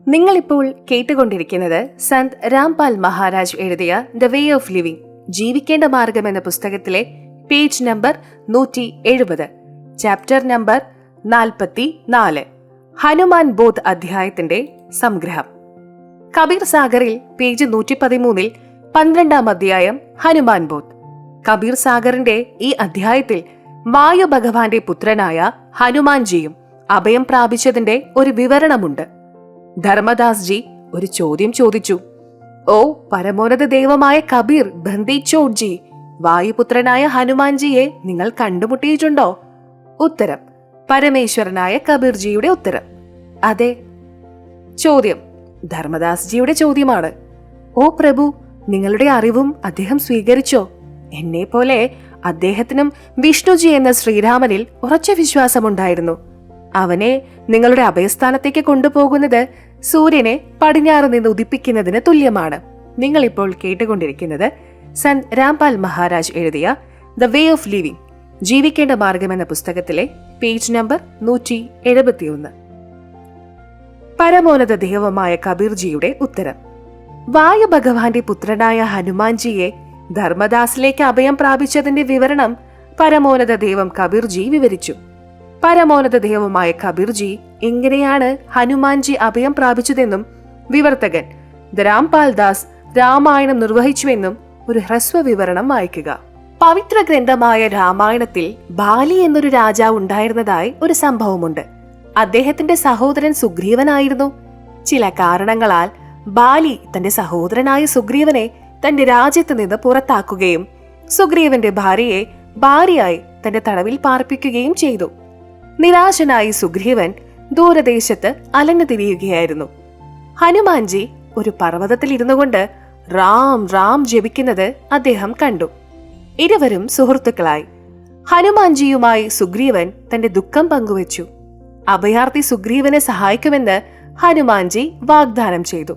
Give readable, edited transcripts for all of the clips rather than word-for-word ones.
നിങ്ങളിപ്പോൾ കേട്ടുകൊണ്ടിരിക്കുന്നത് സന്ത് രാംപാൽ മഹാരാജ് എഴുതിയ ദ വേ ഓഫ് ലിവിംഗ് ജീവിക്കേണ്ട മാർഗം എന്ന പുസ്തകത്തിലെ page number 170, chapter number 44, Hanuman Bodh അധ്യായത്തിന്റെ സംഗ്രഹം. കബീർ സാഗറിൽ പേജ് 113 12-ാം അധ്യായം ഹനുമാൻ ബോധ്. കബീർ സാഗറിന്റെ ഈ അധ്യായത്തിൽ വായു ഭഗവാന്റെ പുത്രനായ ഹനുമാൻജിയും അഭയം പ്രാപിച്ചതിന്റെ ഒരു വിവരണമുണ്ട്. ധർമ്മദാസ് ജി ഒരു ചോദ്യം ചോദിച്ചു. ഓ പരമോന്നത ദൈവമായ കബീർ ബന്ദിച്ചോഡ് ജി, വായുപുത്രനായ ഹനുമാൻജിയെ നിങ്ങൾ കണ്ടുമുട്ടിയിട്ടുണ്ടോ? ഉത്തരം: പരമേശ്വരനായ കബീർജിയുടെ ഉത്തരം: അതെ. ചോദ്യം: ധർമ്മദാസ് ജിയുടെ ചോദ്യമാണ്. ഓ പ്രഭു, നിങ്ങളുടെ അറിവും അദ്ദേഹം സ്വീകരിച്ചോ? എന്നെ പോലെ അദ്ദേഹത്തിനും വിഷ്ണുജി എന്ന ശ്രീരാമനിൽ ഉറച്ച വിശ്വാസമുണ്ടായിരുന്നു. അവനെ നിങ്ങളുടെ അഭയസ്ഥാനത്തേക്ക് കൊണ്ടുപോകുന്നത് സൂര്യനെ പടിഞ്ഞാറ് നിന്ന് ഉദിപ്പിക്കുന്നതിന് തുല്യമാണ്. നിങ്ങളിപ്പോൾ കേട്ടുകൊണ്ടിരിക്കുന്നത് സന്ത് രാംപാൽ മഹാരാജ് എഴുതിയ ദ വേ ഓഫ് ലിവിംഗ് ജീവിക്കേണ്ട മാർഗം എന്ന പുസ്തകത്തിലെ പേജ് നമ്പർ 171. പരമോന്നത ദൈവമായ കബീർജിയുടെ ഉത്തരം. വായു ഭഗവാന്റെ പുത്രനായ ഹനുമാൻജിയെ ധർമ്മദാസിലേക്ക് അഭയം പ്രാപിച്ചതിന്റെ വിവരണം പരമോന്നത ദൈവം കബീർജി വിവരിച്ചു. പരമോന്നത ദൈവമായ കബീർജി എങ്ങനെയാണ് ഹനുമാൻജി അഭയം പ്രാപിച്ചതെന്നും വിവർത്തകൻ രാംപാൽ ദാസ് രാമായണം നിർവഹിച്ചുവെന്നും ഒരു ഹ്രസ്വ വിവരണം വായിക്കുക. പവിത്ര ഗ്രന്ഥമായ രാമായണത്തിൽ ബാലി എന്നൊരു രാജാവ് ഉണ്ടായിരുന്നതായി ഒരു സംഭവമുണ്ട്. അദ്ദേഹത്തിന്റെ സഹോദരൻ സുഗ്രീവനായിരുന്നു. ചില കാരണങ്ങളാൽ ബാലി തന്റെ സഹോദരനായ സുഗ്രീവനെ തന്റെ രാജ്യത്ത് നിന്ന് പുറത്താക്കുകയും സുഗ്രീവന്റെ ഭാര്യയെ ഭാര്യയായി തന്റെ തടവിൽ പാർപ്പിക്കുകയും ചെയ്തു. നിരാശനായി സുഗ്രീവൻ ദൂരദേശത്ത് അലഞ്ഞു തിരിയുകയായിരുന്നു. ഹനുമാൻജി ഒരു പർവ്വതത്തിൽ ഇരുന്നു കൊണ്ട് റാം റാം ജപിക്കുന്നത് അദ്ദേഹം കണ്ടു. ഇരുവരും സുഹൃത്തുക്കളായി. ഹനുമാൻജിയുമായി സുഗ്രീവൻ തന്റെ ദുഃഖം പങ്കുവച്ചു. അഭയാർത്ഥി സുഗ്രീവനെ സഹായിക്കുമെന്ന് ഹനുമാൻജി വാഗ്ദാനം ചെയ്തു.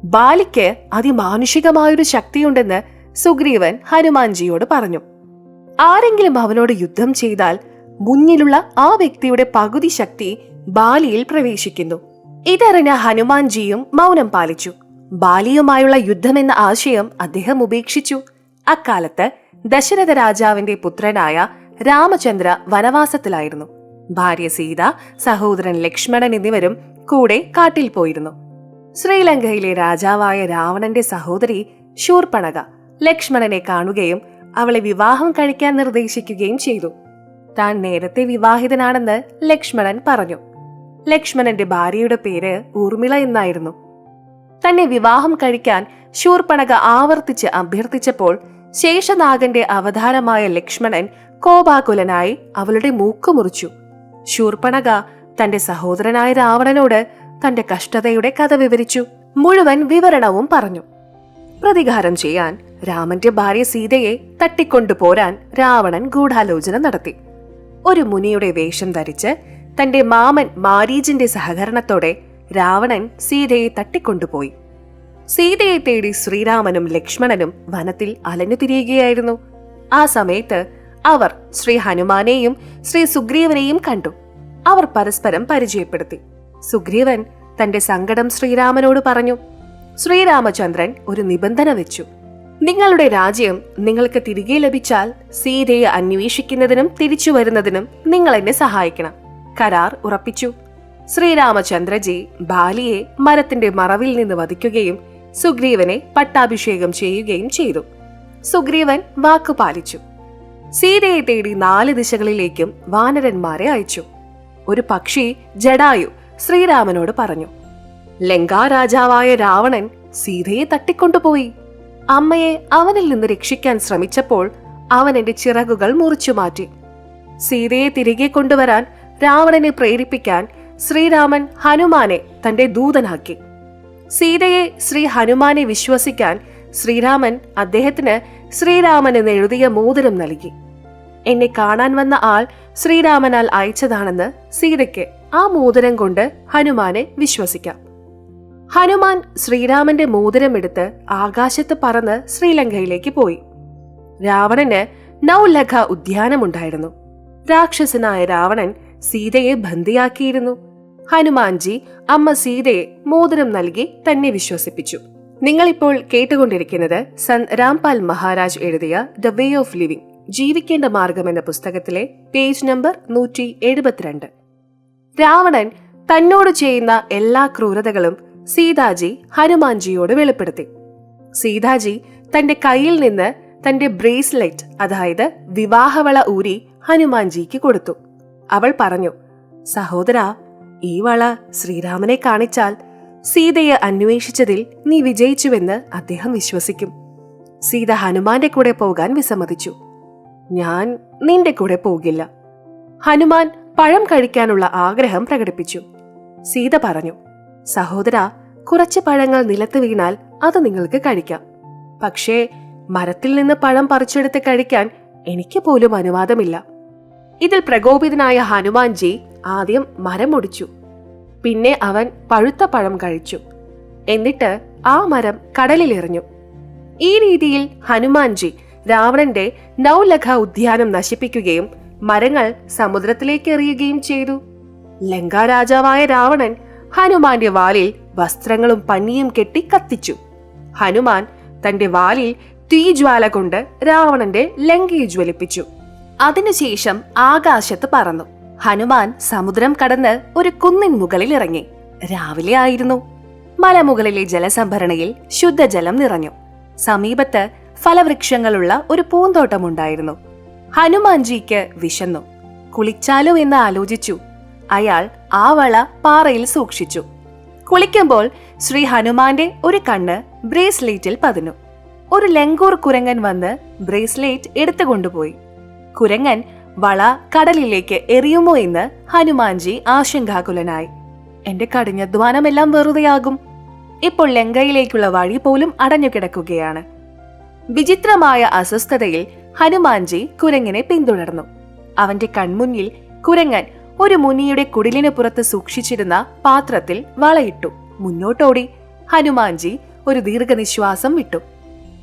ബാലിക്ക് അതിമാനുഷികമായൊരു ശക്തിയുണ്ടെന്ന് സുഗ്രീവൻ ഹനുമാൻജിയോട് പറഞ്ഞു. ആരെങ്കിലും അവനോട് യുദ്ധം ചെയ്താൽ മുന്നിലുള്ള ആ വ്യക്തിയുടെ പകുതി ശക്തി ബാലിയിൽ പ്രവേശിക്കുന്നു. ഇതറിഞ്ഞ ഹനുമാൻജിയും മൗനം പാലിച്ചു. ബാലിയുമായുള്ള യുദ്ധമെന്ന ആശയം അദ്ദേഹം ഉപേക്ഷിച്ചു. അക്കാലത്ത് ദശരഥ രാജാവിന്റെ പുത്രനായ രാമചന്ദ്ര വനവാസത്തിലായിരുന്നു. ഭാര്യ സീത, സഹോദരൻ ലക്ഷ്മണൻ എന്നിവരും കൂടെ കാട്ടിൽ പോയിരുന്നു. ശ്രീലങ്കയിലെ രാജാവായ രാവണന്റെ സഹോദരി ശൂർപ്പണഖ ലക്ഷ്മണനെ കാണുകയും അവളെ വിവാഹം കഴിക്കാൻ നിർദ്ദേശിക്കുകയും ചെയ്തു. താൻ നേരത്തെ വിവാഹിതനാണെന്ന് ലക്ഷ്മണൻ പറഞ്ഞു. ലക്ഷ്മണന്റെ ഭാര്യയുടെ പേര് ഊർമിള എന്നായിരുന്നു. തന്നെ വിവാഹം കഴിക്കാൻ ശൂർപ്പണഖ ആവർത്തിച്ച് അഭ്യർത്ഥിച്ചപ്പോൾ ശേഷനാഗന്റെ അവതാരമായ ലക്ഷ്മണൻ കോപാകുലനായി അവളുടെ മൂക്ക് മുറിച്ചു. ശൂർപ്പണഖ തന്റെ സഹോദരനായ രാവണനോട് തന്റെ കഷ്ടതയുടെ കഥ വിവരിച്ചു. മുഴുവൻ വിവരണവും പറഞ്ഞു. പ്രതികാരം ചെയ്യാൻ രാമന്റെ ഭാര്യ സീതയെ തട്ടിക്കൊണ്ടുപോരാൻ രാവണൻ ഗൂഢാലോചന നടത്തി. ഒരു മുനിയുടെ വേഷം ധരിച്ച് തന്റെ മാമൻ മാരീചിന്റെ സഹകരണത്തോടെ രാവണൻ സീതയെ തട്ടിക്കൊണ്ടുപോയി. സീതയെ തേടി ശ്രീരാമനും ലക്ഷ്മണനും വനത്തിൽ അലഞ്ഞു തിരിയുകയായിരുന്നു. ആ സമയത്ത് അവർ ശ്രീ ഹനുമാനെയും ശ്രീ സുഗ്രീവനെയും കണ്ടു. അവർ പരസ്പരം പരിചയപ്പെടുത്തി. സുഗ്രീവൻ തന്റെ സങ്കടം ശ്രീരാമനോട് പറഞ്ഞു. ശ്രീരാമചന്ദ്രൻ ഒരു നിബന്ധന വെച്ചു. നിങ്ങളുടെ രാജ്യം നിങ്ങൾക്ക് തിരികെ ലഭിച്ചാൽ സീതയെ അന്വേഷിക്കുന്നതിനും തിരിച്ചു വരുന്നതിനും നിങ്ങൾ എന്നെ സഹായിക്കണം. കരാർ ഉറപ്പിച്ചു. ശ്രീരാമചന്ദ്രജി ബാലിയെ മരത്തിന്റെ മറവിൽ നിന്ന് വധിക്കുകയും സുഗ്രീവനെ പട്ടാഭിഷേകം ചെയ്യുകയും ചെയ്തു. സുഗ്രീവൻ വാക്കു പാലിച്ചു. സീതയെ തേടി 4 ദിശകളിലേക്കും വാനരന്മാരെ അയച്ചു. ഒരു പക്ഷി ജടായു ശ്രീരാമനോട് പറഞ്ഞു, ലങ്കാ രാജാവായ രാവണൻ സീതയെ തട്ടിക്കൊണ്ടുപോയി. അമ്മയെ അവനിൽ നിന്ന് രക്ഷിക്കാൻ ശ്രമിച്ചപ്പോൾ അവൻ എന്റെ ചിറകുകൾ മുറിച്ചു മാറ്റി. സീതയെ തിരികെ കൊണ്ടുവരാൻ രാവണനെ പ്രേരിപ്പിക്കാൻ ശ്രീരാമൻ ഹനുമാനെ തന്റെ ദൂതനാക്കി. സീതയെ ശ്രീ ഹനുമാനെ വിശ്വസിക്കാൻ ശ്രീരാമൻ അദ്ദേഹത്തിന് ശ്രീരാമൻ എന്ന് എഴുതിയ മോതിരം നൽകി. എന്നെ കാണാൻ വന്ന ആൾ ശ്രീരാമനാൽ അയച്ചതാണെന്ന് സീതയ്ക്ക് ആ മോതിരം കൊണ്ട് ഹനുമാനെ വിശ്വസിക്കാം. ഹനുമാൻ ശ്രീരാമന്റെ മോതിരമെടുത്ത് ആകാശത്ത് പറന്ന് ശ്രീലങ്കയിലേക്ക് പോയി. രാവണന് നൗലഖ ഉദ്യാനമുണ്ടായിരുന്നു. രാക്ഷസനായ രാവണൻ സീതയെ ബന്ദിയാക്കിയിരുന്നു. ഹനുമാൻജി അമ്മ സീതയെ മോതിരം നൽകി തന്നെ വിശ്വസിപ്പിച്ചു. നിങ്ങളിപ്പോൾ കേട്ടുകൊണ്ടിരിക്കുന്നത് സന്ത് രാംപാൽ മഹാരാജ് എഴുതിയ ദ വേ ഓഫ് ലിവിംഗ്, ജീവിക്കേണ്ട മാർഗം എന്ന പുസ്തകത്തിലെ പേജ് നമ്പർ 172. രാവണൻ തന്നോട് ചെയ്യുന്ന എല്ലാ ക്രൂരതകളും സീതാജി ഹനുമാൻജിയോട് വെളിപ്പെടുത്തി. സീതാജി തന്റെ കയ്യിൽ നിന്ന് തന്റെ ബ്രേസ്ലെറ്റ്, അതായത് വിവാഹവള ഊരി ഹനുമാൻജിക്ക് കൊടുത്തു. അവൾ പറഞ്ഞു, സഹോദരാ, ഈ വള ശ്രീരാമനെ കാണിച്ചാൽ സീതയെ അന്വേഷിച്ചതിൽ നീ വിജയിച്ചുവെന്ന് അദ്ദേഹം വിശ്വസിക്കും. സീത ഹനുമാന്റെ കൂടെ പോകാൻ വിസമ്മതിച്ചു. ഞാൻ നിന്റെ കൂടെ പോകില്ല. ഹനുമാൻ പഴം കഴിക്കാനുള്ള ആഗ്രഹം പ്രകടിപ്പിച്ചു. സീത പറഞ്ഞു, സഹോദരാ, കുറച്ച് പഴങ്ങൾ നിലത്ത് വീണാൽ അത് നിങ്ങൾക്ക് കഴിക്കാം. പക്ഷേ മരത്തിൽ നിന്ന് പഴം പറിച്ചെടുത്ത് കഴിക്കാൻ എനിക്ക് പോലും അനുവാദമില്ല. ഇതിൽ പ്രകോപിതനായ ഹനുമാൻജി ആദ്യം മരം ഒടിച്ചു. പിന്നെ അവൻ പഴുത്ത പഴം കഴിച്ചു. എന്നിട്ട് ആ മരം കടലിലെറിഞ്ഞു. ഈ രീതിയിൽ ഹനുമാൻജി രാവണന്റെ നൗലഖ ഉദ്യാനം നശിപ്പിക്കുകയും മരങ്ങൾ സമുദ്രത്തിലേക്ക് എറിയുകയും ചെയ്തു. ലങ്കാരാജാവായ രാവണൻ ഹനുമാന്റെ വാലിൽ വസ്ത്രങ്ങളും പന്നിയും കെട്ടി കത്തിച്ചു. ഹനുമാൻ തന്റെ വാലിൽ തീജ്വാല കൊണ്ട് രാവണന്റെ ലങ്കയെ ജ്വലിപ്പിച്ചു. അതിനുശേഷം ആകാശത്ത് പറന്നു. ഹനുമാൻ സമുദ്രം കടന്ന് ഒരു കുന്നിൻ മുകളിൽ ഇറങ്ങി. രാവിലെ ആയിരുന്നു. മലമുകളിലെ ജലസംഭരണിയിൽ ശുദ്ധജലം നിറഞ്ഞു. സമീപത്ത് ഫലവൃക്ഷങ്ങളുള്ള ഒരു പൂന്തോട്ടമുണ്ടായിരുന്നു. ഹനുമാൻജിക്ക് വിശന്നു. കുളിച്ചാലോ എന്ന് ആലോചിച്ചു. അയാൾ ആ വള പാറയിൽ സൂക്ഷിച്ചു. കുളിക്കുമ്പോൾ ശ്രീ ഹനുമാന്റെ ഒരു കണ്ണ് ബ്രേസ്ലെറ്റിൽ പതിഞ്ഞു. ഒരു ലങ്കൂർ കുരങ്ങൻ വന്ന് ബ്രേസ്ലെറ്റ് എടുത്തുകൊണ്ടുപോയി. കുരങ്ങൻ വള കടലിലേക്ക് എറിയുമോ എന്ന് ഹനുമാൻജി ആശങ്കാകുലനായി. എന്റെ കഠിനാധ്വാനമെല്ലാം വെറുതെയാകും. ഇപ്പോൾ ലങ്കയിലേക്കുള്ള വഴി പോലും അടഞ്ഞുകിടക്കുകയാണ്. വിചിത്രമായ അസ്വസ്ഥതയിൽ ഹനുമാൻജി കുരങ്ങിനെ പിന്തുടർന്നു. അവന്റെ കൺമുന്നിൽ കുരങ്ങൻ ഒരു മുനിയുടെ കുടിലിന് പുറത്ത് സൂക്ഷിച്ചിരുന്ന പാത്രത്തിൽ വളയിട്ടു. മുന്നോട്ടോടി. ഹനുമാൻജി ഒരു ദീർഘനിശ്വാസം വിട്ടു.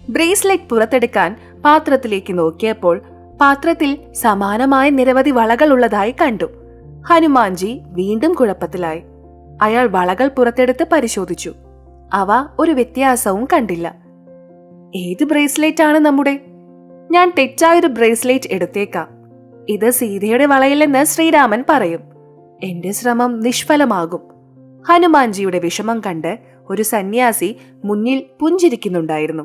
ബ്രേസ്ലെറ്റ് പുറത്തെടുക്കാൻ പാത്രത്തിലേക്ക് നോക്കിയപ്പോൾ പാത്രത്തിൽ സമാനമായ നിരവധി വളകൾ ഉള്ളതായി കണ്ടു. ഹനുമാൻജി വീണ്ടും കുഴപ്പത്തിലായി. അയാൾ വളകൾ പുറത്തെടുത്ത് പരിശോധിച്ചു. അവ ഒരു വ്യത്യാസവും കണ്ടില്ല. ഏത് ബ്രേസ്ലെറ്റ് ആണ് നമ്മുടെ? ഞാൻ തെറ്റായൊരു ബ്രേസ്ലെറ്റ് എടുത്തേക്കാം. ഇത് സീതയുടെ വളയില്ലെന്ന് ശ്രീരാമൻ പറയും. എന്റെ ശ്രമം നിഷ്ഫലമാകും. ഹനുമാൻജിയുടെ വിഷമം കണ്ട് ഒരു സന്യാസി മുന്നിൽ പുഞ്ചിരിക്കുന്നുണ്ടായിരുന്നു.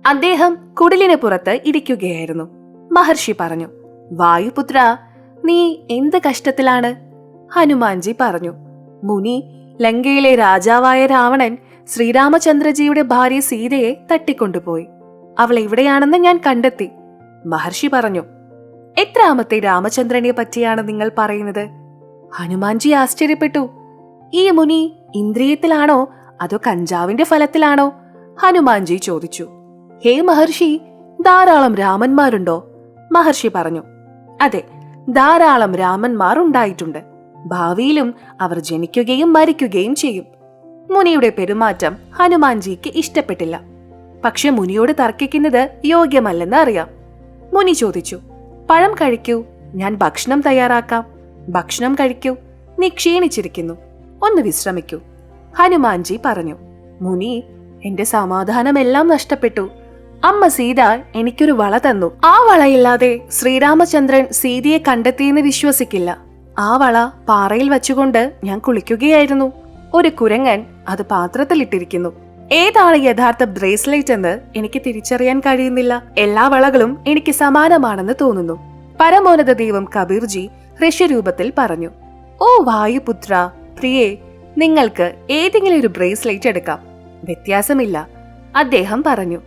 അദ്ദേഹം കുടിലിന് പുറത്ത് ഇരിക്കുകയായിരുന്നു. മഹർഷി പറഞ്ഞു, വായുപുത്ര, നീ എന്ത് കഷ്ടത്തിലാണ്? ഹനുമാൻജി പറഞ്ഞു, മുനി, ലങ്കയിലെ രാജാവായ രാവണൻ ശ്രീരാമചന്ദ്രജിയുടെ ഭാര്യ സീതയെ തട്ടിക്കൊണ്ടുപോയി. അവൾ എവിടെയാണെന്ന് ഞാൻ കണ്ടെത്തി. മഹർഷി പറഞ്ഞു, എത്രാമത്തെ രാമചന്ദ്രനെ പറ്റിയാണ് നിങ്ങൾ പറയുന്നത്? ഹനുമാൻജി ആശ്ചര്യപ്പെട്ടു. ഈ മുനി ഇന്ദ്രിയത്തിലാണോ അതോ കഞ്ചാവിന്റെ ഫലത്തിലാണോ? ഹനുമാൻജി ചോദിച്ചു. ഹേ മഹർഷി, ധാരാളം രാമന്മാരുണ്ടോ? മഹർഷി പറഞ്ഞു, അതെ, ധാരാളം രാമന്മാർ ഉണ്ടായിട്ടുണ്ട്. ഭാവിയിലും അവർ ജനിക്കുകയും മരിക്കുകയും ചെയ്യും. മുനിയുടെ പെരുമാറ്റം ഹനുമാൻജിക്ക് ഇഷ്ടപ്പെട്ടില്ല. പക്ഷെ മുനിയോട് തർക്കിക്കുന്നത് യോഗ്യമല്ലെന്ന് അറിയാം. മുനി ചോദിച്ചു, പഴം കഴിക്കൂ, ഞാൻ ഭക്ഷണം തയ്യാറാക്കാം. ഭക്ഷണം കഴിക്കൂ, നീ ക്ഷീണിച്ചിരിക്കുന്നു, ഒന്ന് വിശ്രമിക്കൂ. ഹനുമാൻജി പറഞ്ഞു, മുനി, എന്റെ സമാധാനമെല്ലാം നഷ്ടപ്പെട്ടു. അമ്മ സീത എനിക്കൊരു വള തന്നു. ആ വളയില്ലാതെ ശ്രീരാമചന്ദ്രൻ സീതയെ കണ്ടെത്തിയെന്ന് വിശ്വസിക്കില്ല. ആ വള പാറയിൽ വച്ചുകൊണ്ട് ഞാൻ കുളിക്കുകയായിരുന്നു. ഒരു കുരങ്ങൻ അത് പാത്രത്തിലിട്ടിരിക്കുന്നു. ഏതാണ് യഥാർത്ഥ ബ്രേസ്ലെറ്റ് എന്ന് എനിക്ക് തിരിച്ചറിയാൻ കഴിയുന്നില്ല. എല്ലാ വളകളും എനിക്ക് സമാനമാണെന്ന് തോന്നുന്നു. പരമോന്നത ദൈവം കബീർജി ഋഷ്യരൂപത്തിൽ പറഞ്ഞു, ഓ വായുപുത്ര, പ്രിയേ, നിങ്ങൾക്ക് ഏതെങ്കിലും ഒരു ബ്രേസ്ലെറ്റ് എടുക്കാം. വ്യത്യാസമില്ല. അദ്ദേഹം പറഞ്ഞു,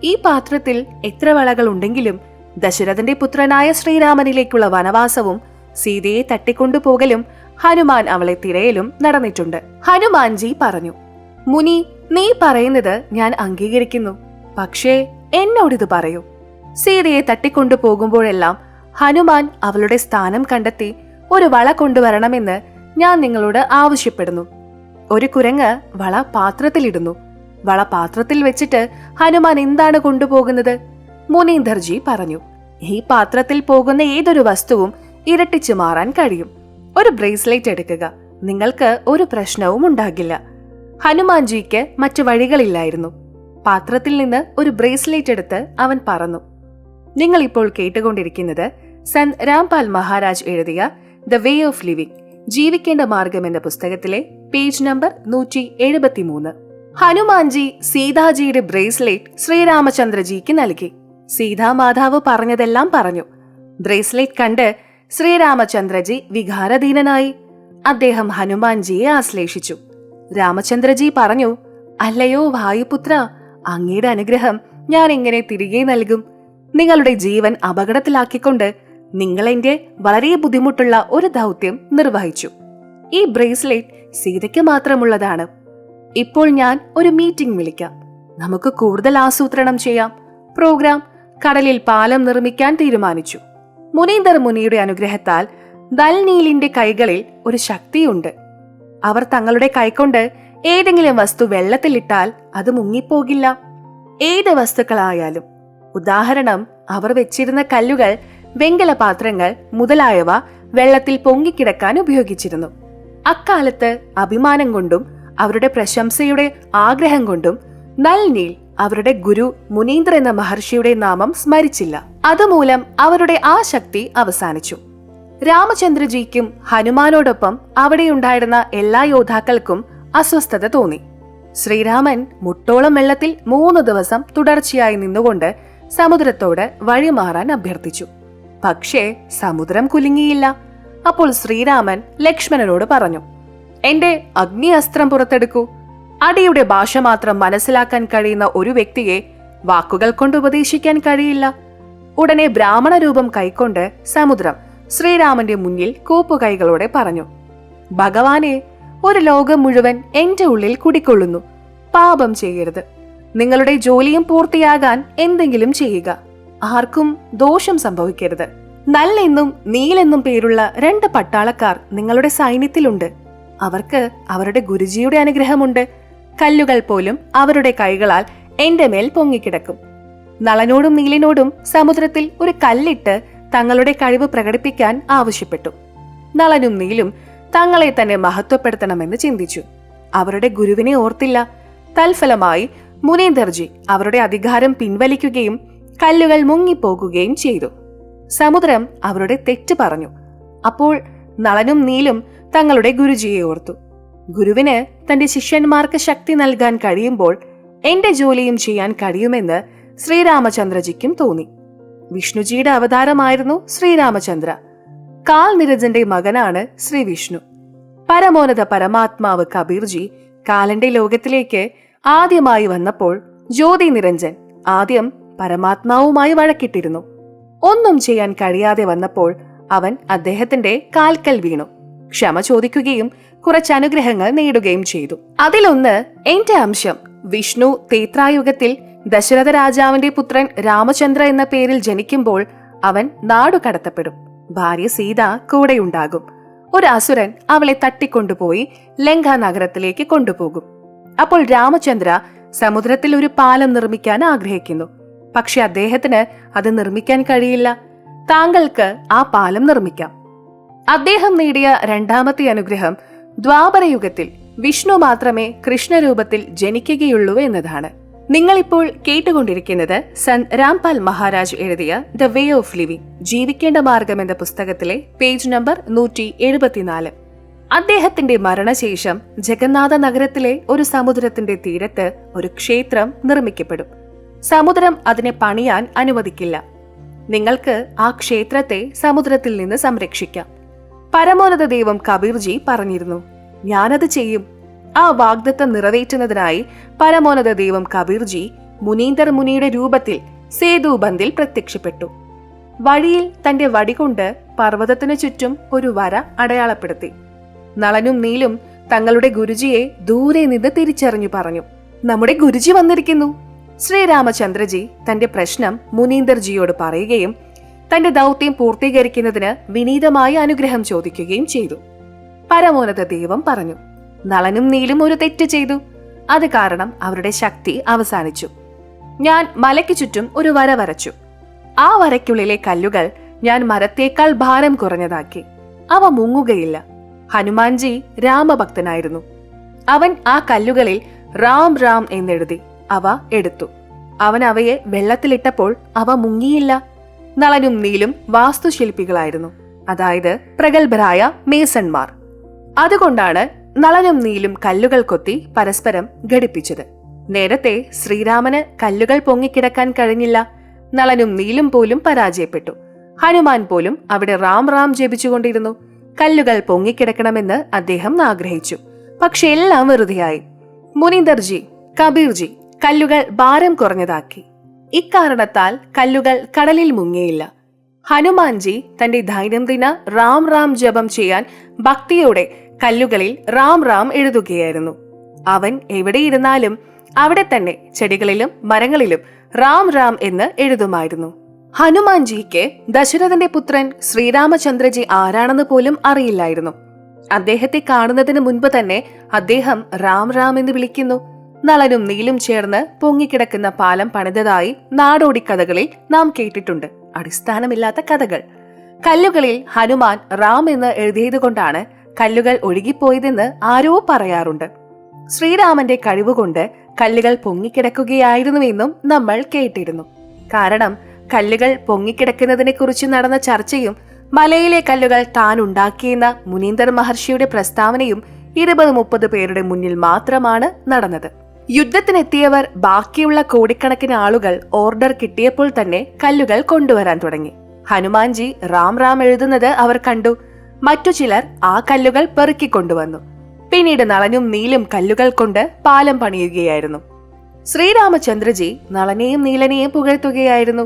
ഈ പാത്രത്തിൽ എത്ര വളകൾ ഉണ്ടെങ്കിലും ദശരഥന്റെ പുത്രനായ ശ്രീരാമനിലേക്കുള്ള വനവാസവും സീതയെ തട്ടിക്കൊണ്ടുപോകലും ഹനുമാൻ അവളെ തിരയലും നടന്നിട്ടുണ്ട്. ഹനുമാൻജി പറഞ്ഞു, മുനി, നീ പറയുന്നത് ഞാൻ അംഗീകരിക്കുന്നു. പക്ഷേ എന്നോടിത് പറയൂ. സീതയെ തട്ടിക്കൊണ്ടുപോകുമ്പോഴെല്ലാം ഹനുമാൻ അവളുടെ സ്ഥാനം കണ്ടെത്തി ഒരു വള കൊണ്ടുവരണമെന്ന് ഞാൻ നിങ്ങളോട് ആവശ്യപ്പെടുന്നു. ഒരു കുരങ്ങ് വള പാത്രത്തിലിടുന്നു. വള പാത്രത്തിൽ വെച്ചിട്ട് ഹനുമാൻ എന്താണ് കൊണ്ടുപോകുന്നത്? മുനീന്ദർജി പറഞ്ഞു, ഈ പാത്രത്തിൽ പോകുന്ന ഏതൊരു വസ്തുവും ഇരട്ടിച്ചു മാറാൻ കഴിയും. ഒരു ബ്രേസ്ലെറ്റ് എടുക്കുക. നിങ്ങൾക്ക് ഒരു പ്രശ്നവും ഉണ്ടാകില്ല. ഹനുമാൻജിക്ക് മറ്റു വഴികളില്ലായിരുന്നു. പാത്രത്തിൽ നിന്ന് ഒരു ബ്രേസ്ലെറ്റ് എടുത്ത് അവൻ പറന്നു. നിങ്ങൾ ഇപ്പോൾ കേട്ടുകൊണ്ടിരിക്കുന്നത് സൻ രാംപാൽ മഹാരാജ് എഴുതിയ ദ വേ ഓഫ് ലിവിംഗ്, ജീവിക്കേണ്ട മാർഗം എന്ന പുസ്തകത്തിലെ പേജ് നമ്പർ 173. ഹനുമാൻജി സീതാജിയുടെ ബ്രേസ്ലെറ്റ് ശ്രീരാമചന്ദ്രജിക്ക് നൽകി. സീതാമാതാവ് പറഞ്ഞതെല്ലാം പറഞ്ഞു. ബ്രേസ്ലെറ്റ് കണ്ട് ശ്രീരാമചന്ദ്രജി വികാരധീനനായി. അദ്ദേഹം ഹനുമാൻജിയെ ആശ്ലേഷിച്ചു. രാമചന്ദ്രജി പറഞ്ഞു, അല്ലയോ വായുപുത്ര, അങ്ങയുടെ അനുഗ്രഹം ഞാൻ എങ്ങനെ തിരികെ നൽകും? നിങ്ങളുടെ ജീവൻ അപകടത്തിലാക്കിക്കൊണ്ട് നിങ്ങൾ എന്റെ വളരെ ബുദ്ധിമുട്ടുള്ള ഒരു ദൗത്യം നിർവഹിച്ചു. ഈ ബ്രേസ്ലെറ്റ് സീതയ്ക്ക് മാത്രമുള്ളതാണ്. ഇപ്പോൾ ഞാൻ ഒരു മീറ്റിംഗ് വിളിക്കാം. നമുക്ക് കൂടുതൽ ആസൂത്രണം ചെയ്യാം. പ്രോഗ്രാം കടലിൽ പാലം നിർമ്മിക്കാൻ തീരുമാനിച്ചു. മുനീന്ദർ മുനിയുടെ അനുഗ്രഹത്താൽ ദൽനീലിന്റെ കൈകളിൽ ഒരു ശക്തിയുണ്ട്. അവർ തങ്ങളുടെ കൈകൊണ്ട് ഏതെങ്കിലും വസ്തു വെള്ളത്തിലിട്ടാൽ അത് മുങ്ങിപ്പോകില്ല. ഏത് വസ്തുക്കളായാലും, ഉദാഹരണം അവർ വെച്ചിരുന്ന കല്ലുകൾ, വെങ്കല പാത്രങ്ങൾ മുതലായവ വെള്ളത്തിൽ പൊങ്ങിക്കിടക്കാൻ ഉപയോഗിച്ചിരുന്നു. അക്കാലത്ത് അഭിമാനം കൊണ്ടും അവരുടെ പ്രശംസയുടെ ആഗ്രഹം കൊണ്ടും നൽനീൽ അവരുടെ ഗുരു മുനീന്ദ്ര എന്ന മഹർഷിയുടെ നാമം സ്മരിച്ചില്ല. അതുമൂലം അവരുടെ ആ ശക്തി അവസാനിച്ചു. രാമചന്ദ്രജിക്കും ഹനുമാനോടൊപ്പം അവിടെയുണ്ടായിരുന്ന എല്ലാ യോദ്ധാക്കൾക്കും അസ്വസ്ഥത തോന്നി. ശ്രീരാമൻ മുട്ടോളം വെള്ളത്തിൽ 3 ദിവസം തുടർച്ചയായി നിന്നുകൊണ്ട് സമുദ്രത്തോട് വഴിമാറാൻ അഭ്യർത്ഥിച്ചു. പക്ഷേ സമുദ്രം കുലുങ്ങിയില്ല. അപ്പോൾ ശ്രീരാമൻ ലക്ഷ്മണനോട് പറഞ്ഞു, എന്റെ അഗ്നി അസ്ത്രം പുറത്തെടുക്കൂ. അടിയുടെ ഭാഷ മാത്രം മനസ്സിലാക്കാൻ കഴിയുന്ന ഒരു വ്യക്തിയെ വാക്കുകൾ കൊണ്ട് ഉപദേശിക്കാൻ കഴിയില്ല. ഉടനെ ബ്രാഹ്മണ രൂപം കൈക്കൊണ്ട് സമുദ്രം ശ്രീരാമന്റെ മുന്നിൽ കൂപ്പുകൈകളോടെ പറഞ്ഞു, ഭഗവാനെ, ഒരു ലോകം മുഴുവൻ എന്റെ ഉള്ളിൽ കുടിക്കൊള്ളുന്നു. പാപം ചെയ്യരുത്. നിങ്ങളുടെ ജോലിയും പൂർത്തിയാകാൻ എന്തെങ്കിലും ചെയ്യുക. ആർക്കും ദോഷം സംഭവിക്കരുത്. നല്ലെന്നും നീലെന്നും പേരുള്ള 2 പട്ടാളക്കാർ നിങ്ങളുടെ സൈന്യത്തിലുണ്ട്. അവർക്ക് അവരുടെ ഗുരുജിയുടെ അനുഗ്രഹമുണ്ട്. കല്ലുകൾ പോലും അവരുടെ കൈകളാൽ എന്റെ മേൽ പൊങ്ങിക്കിടക്കും. നളനോടും നീലിനോടും സമുദ്രത്തിൽ ഒരു കല്ലിട്ട് തങ്ങളുടെ കഴിവ് പ്രകടിപ്പിക്കാൻ ആവശ്യപ്പെട്ടു. നളനും നീലും തങ്ങളെ തന്നെ മഹത്വപ്പെടുത്തണമെന്ന് ചിന്തിച്ചു. അവരുടെ ഗുരുവിനെ ഓർത്തില്ല. തൽഫലമായി മുനീന്ദർജി അവരുടെ അധികാരം പിൻവലിക്കുകയും കല്ലുകൾ മുങ്ങിപ്പോകുകയും ചെയ്തു. സമുദ്രം അവരുടെ തെറ്റ് പറഞ്ഞു. അപ്പോൾ നളനും നീലും തങ്ങളുടെ ഗുരുജിയെ ഓർത്തു. ഗുരുവിന് തന്റെ ശിഷ്യന്മാർക്ക് ശക്തി നൽകാൻ കഴിയുമ്പോൾ എന്റെ ജോലിയും ചെയ്യാൻ കഴിയുമെന്ന് ശ്രീരാമചന്ദ്രജിക്കും തോന്നി. വിഷ്ണുജിയുടെ അവതാരമായിരുന്നു ശ്രീരാമചന്ദ്ര. കാൽ നിരഞ്ജന്റെ മകനാണ് ശ്രീ വിഷ്ണു. പരമോന്നത പരമാത്മാവ് കബീർജി കാലന്റെ ലോകത്തിലേക്ക് ആദ്യമായി വന്നപ്പോൾ ജ്യോതി നിരഞ്ജൻ ആദ്യം പരമാത്മാവുമായി വഴക്കിട്ടിരുന്നു. ഒന്നും ചെയ്യാൻ കഴിയാതെ വന്നപ്പോൾ അവൻ അദ്ദേഹത്തിന്റെ കാൽക്കൽ വീണു. ക്ഷമ ചോദിക്കുകയും കുറച്ച് അനുഗ്രഹങ്ങൾ നേടുകയും ചെയ്തു. അതിലൊന്ന്, എന്റെ അംശം വിഷ്ണു തേത്രായുഗത്തിൽ ദശരഥ രാജാവിന്റെ പുത്രൻ രാമചന്ദ്ര എന്ന പേരിൽ ജനിക്കുമ്പോൾ അവൻ നാടു കടത്തപ്പെടും. ഭാര്യ സീത കൂടെയുണ്ടാകും. ഒരു അസുരൻ അവളെ തട്ടിക്കൊണ്ടുപോയി ലങ്കാ നഗരത്തിലേക്ക് കൊണ്ടുപോകും. അപ്പോൾ രാമചന്ദ്ര സമുദ്രത്തിൽ ഒരു പാലം നിർമ്മിക്കാൻ ആഗ്രഹിക്കുന്നു. പക്ഷെ അദ്ദേഹത്തിന് അത് നിർമ്മിക്കാൻ കഴിയില്ല. താങ്കൾക്ക് ആ പാലം നിർമ്മിക്കാം. അദ്ദേഹം നേടിയ 2ാമത്തെ അനുഗ്രഹം ദ്വാപരയുഗത്തിൽ വിഷ്ണു മാത്രമേ കൃഷ്ണരൂപത്തിൽ ജനിക്കുകയുള്ളൂ എന്നതാണ്. നിങ്ങളിപ്പോൾ കേട്ടുകൊണ്ടിരിക്കുന്നത് സൻ രാംപാൽ മഹാരാജ് എഴുതിയ ദ വേ ഓഫ് ലിവിംഗ്, ജീവിക്കേണ്ട മാർഗം എന്ന പുസ്തകത്തിലെ പേജ് നമ്പർ 174. അദ്ദേഹത്തിന്റെ മരണശേഷം ജഗന്നാഥ നഗരത്തിലെ ഒരു സമുദ്രത്തിന്റെ തീരത്ത് ഒരു ക്ഷേത്രം നിർമ്മിക്കപ്പെടും. സമുദ്രം അതിനെ പണിയാൻ അനുവദിക്കില്ല. നിങ്ങൾക്ക് ആ ക്ഷേത്രത്തെ സമുദ്രത്തിൽ നിന്ന് സംരക്ഷിക്കാം. പരമോന്നത ദൈവം കബീർജി പറഞ്ഞിരുന്നു, ഞാനത് ചെയ്യും. ആ വാഗ്ദത്തം നിറവേറ്റുന്നതിനായി പരമോന്നത ദൈവം കബീർജി മുനീന്ദർ മുനിയുടെ രൂപത്തിൽ സേതുബന്ദിൽ പ്രത്യക്ഷപ്പെട്ടു. വഴിയിൽ തന്റെ വടികൊണ്ട് പർവ്വതത്തിനു ചുറ്റും ഒരു വര അടയാളപ്പെടുത്തി. നളനും നീലും തങ്ങളുടെ ഗുരുജിയെ ദൂരെ നിന്ന് തിരിച്ചറിഞ്ഞു പറഞ്ഞു, നമ്മുടെ ഗുരുജി വന്നിരിക്കുന്നു. ശ്രീരാമചന്ദ്രജി തന്റെ പ്രശ്നം മുനീന്ദർജിയോട് പറയുകയും തന്റെ ദൗത്യം പൂർത്തീകരിക്കുന്നതിന് വിനീതമായ അനുഗ്രഹം ചോദിക്കുകയും ചെയ്തു. പരമോന്നത ദൈവം പറഞ്ഞു, നളനും നീലും ഒരു തെറ്റ് ചെയ്തു. അത് കാരണം അവരുടെ ശക്തി അവസാനിച്ചു. ഞാൻ മലയ്ക്ക് ചുറ്റും ഒരു വര വരച്ചു. ആ വരയ്ക്കുള്ളിലെ കല്ലുകൾ ഞാൻ മരത്തേക്കാൾ ഭാരം കുറഞ്ഞതാക്കി. അവ മുങ്ങുകയില്ല. ഹനുമാൻജി രാമഭക്തനായിരുന്നു. അവൻ ആ കല്ലുകളിൽ റാം റാം എന്നെഴുതി അവ എടുത്തു. അവൻ അവയെ വെള്ളത്തിലിട്ടപ്പോൾ അവ മുങ്ങിയില്ല. നളനും നീലും വാസ്തുശില്പികളായിരുന്നു, അതായത് പ്രഗത്ഭരായ മേസൺമാർ. അതുകൊണ്ടാണ് നളനും നീലും കല്ലുകൾ കൊത്തി പരസ്പരം ഘടിപ്പിച്ചത്. നേരത്തെ ശ്രീരാമന് കല്ലുകൾ പൊങ്ങിക്കിടക്കാൻ കഴിഞ്ഞില്ല. നളനും നീലും പോലും പരാജയപ്പെട്ടു. ഹനുമാൻ പോലും അവിടെ റാം റാം ജപിച്ചുകൊണ്ടിരുന്നു. കല്ലുകൾ പൊങ്ങിക്കിടക്കണമെന്ന് അദ്ദേഹം ആഗ്രഹിച്ചു. പക്ഷെ എല്ലാം വെറുതെയായി. മുനീന്ദർജി, കബീർജി കല്ലുകൾ ഭാരം കുറഞ്ഞതാക്കി. ഇക്കാരണത്താൽ കല്ലുകൾ കടലിൽ മുങ്ങിയില്ല. ഹനുമാൻജി തന്റെ ദൈനംദിന റാം റാം ജപം ചെയ്യാൻ ഭക്തിയോടെ കല്ലുകളിൽ റാം റാം എഴുതുകയായിരുന്നു. അവൻ എവിടെയിരുന്നാലും അവിടെ തന്നെ ചെടികളിലും മരങ്ങളിലും റാം റാം എന്ന് എഴുതുമായിരുന്നു. ഹനുമാൻജിക്ക് ദശരഥന്റെ പുത്രൻ ശ്രീരാമചന്ദ്രജി ആരാണെന്ന് പോലും അറിയില്ലായിരുന്നു. അദ്ദേഹത്തെ കാണുന്നതിന് മുൻപ് തന്നെ അദ്ദേഹം റാം റാം എന്ന് വിളിക്കുന്നു. നളനും നീലും ചേർന്ന് പൊങ്ങിക്കിടക്കുന്ന പാലം പണിതതായി നാടോടിക്കഥകളിൽ നാം കേട്ടിട്ടുണ്ട്. അടിസ്ഥാനമില്ലാത്ത കഥകൾ. കല്ലുകളിൽ ഹനുമാൻ റാം എന്ന് എഴുതിയതുകൊണ്ടാണ് കല്ലുകൾ ഒഴുകിപ്പോയതെന്ന് ആരോ പറയാറുണ്ട്. ശ്രീരാമന്റെ കഴിവുകൊണ്ട് കല്ലുകൾ പൊങ്ങിക്കിടക്കുകയായിരുന്നുവെന്നും നമ്മൾ കേട്ടിരുന്നു. കാരണം കല്ലുകൾ പൊങ്ങിക്കിടക്കുന്നതിനെ കുറിച്ച് നടന്ന ചർച്ചയും മലയിലെ കല്ലുകൾ താൻ ഉണ്ടാക്കിയെന്ന മുനീന്ദർ മഹർഷിയുടെ പ്രസ്താവനയും 20-30 പേരുടെ മുന്നിൽ മാത്രമാണ് നടന്നത്. യുദ്ധത്തിനെത്തിയവർ ബാക്കിയുള്ള കോടിക്കണക്കിന് ആളുകൾ ഓർഡർ കിട്ടിയപ്പോൾ തന്നെ കല്ലുകൾ കൊണ്ടുവരാൻ തുടങ്ങി. ഹനുമാൻജി റാം റാം എഴുതുന്നത് അവർ കണ്ടു. മറ്റു ചിലർ ആ കല്ലുകൾ പെറുക്കിക്കൊണ്ടുവന്നു. പിന്നീട് നളനും നീലും കല്ലുകൾ കൊണ്ട് പാലം പണിയുകയായിരുന്നു. ശ്രീരാമചന്ദ്രജി നളനെയും നീലനെയും പുകഴ്ത്തുകയായിരുന്നു.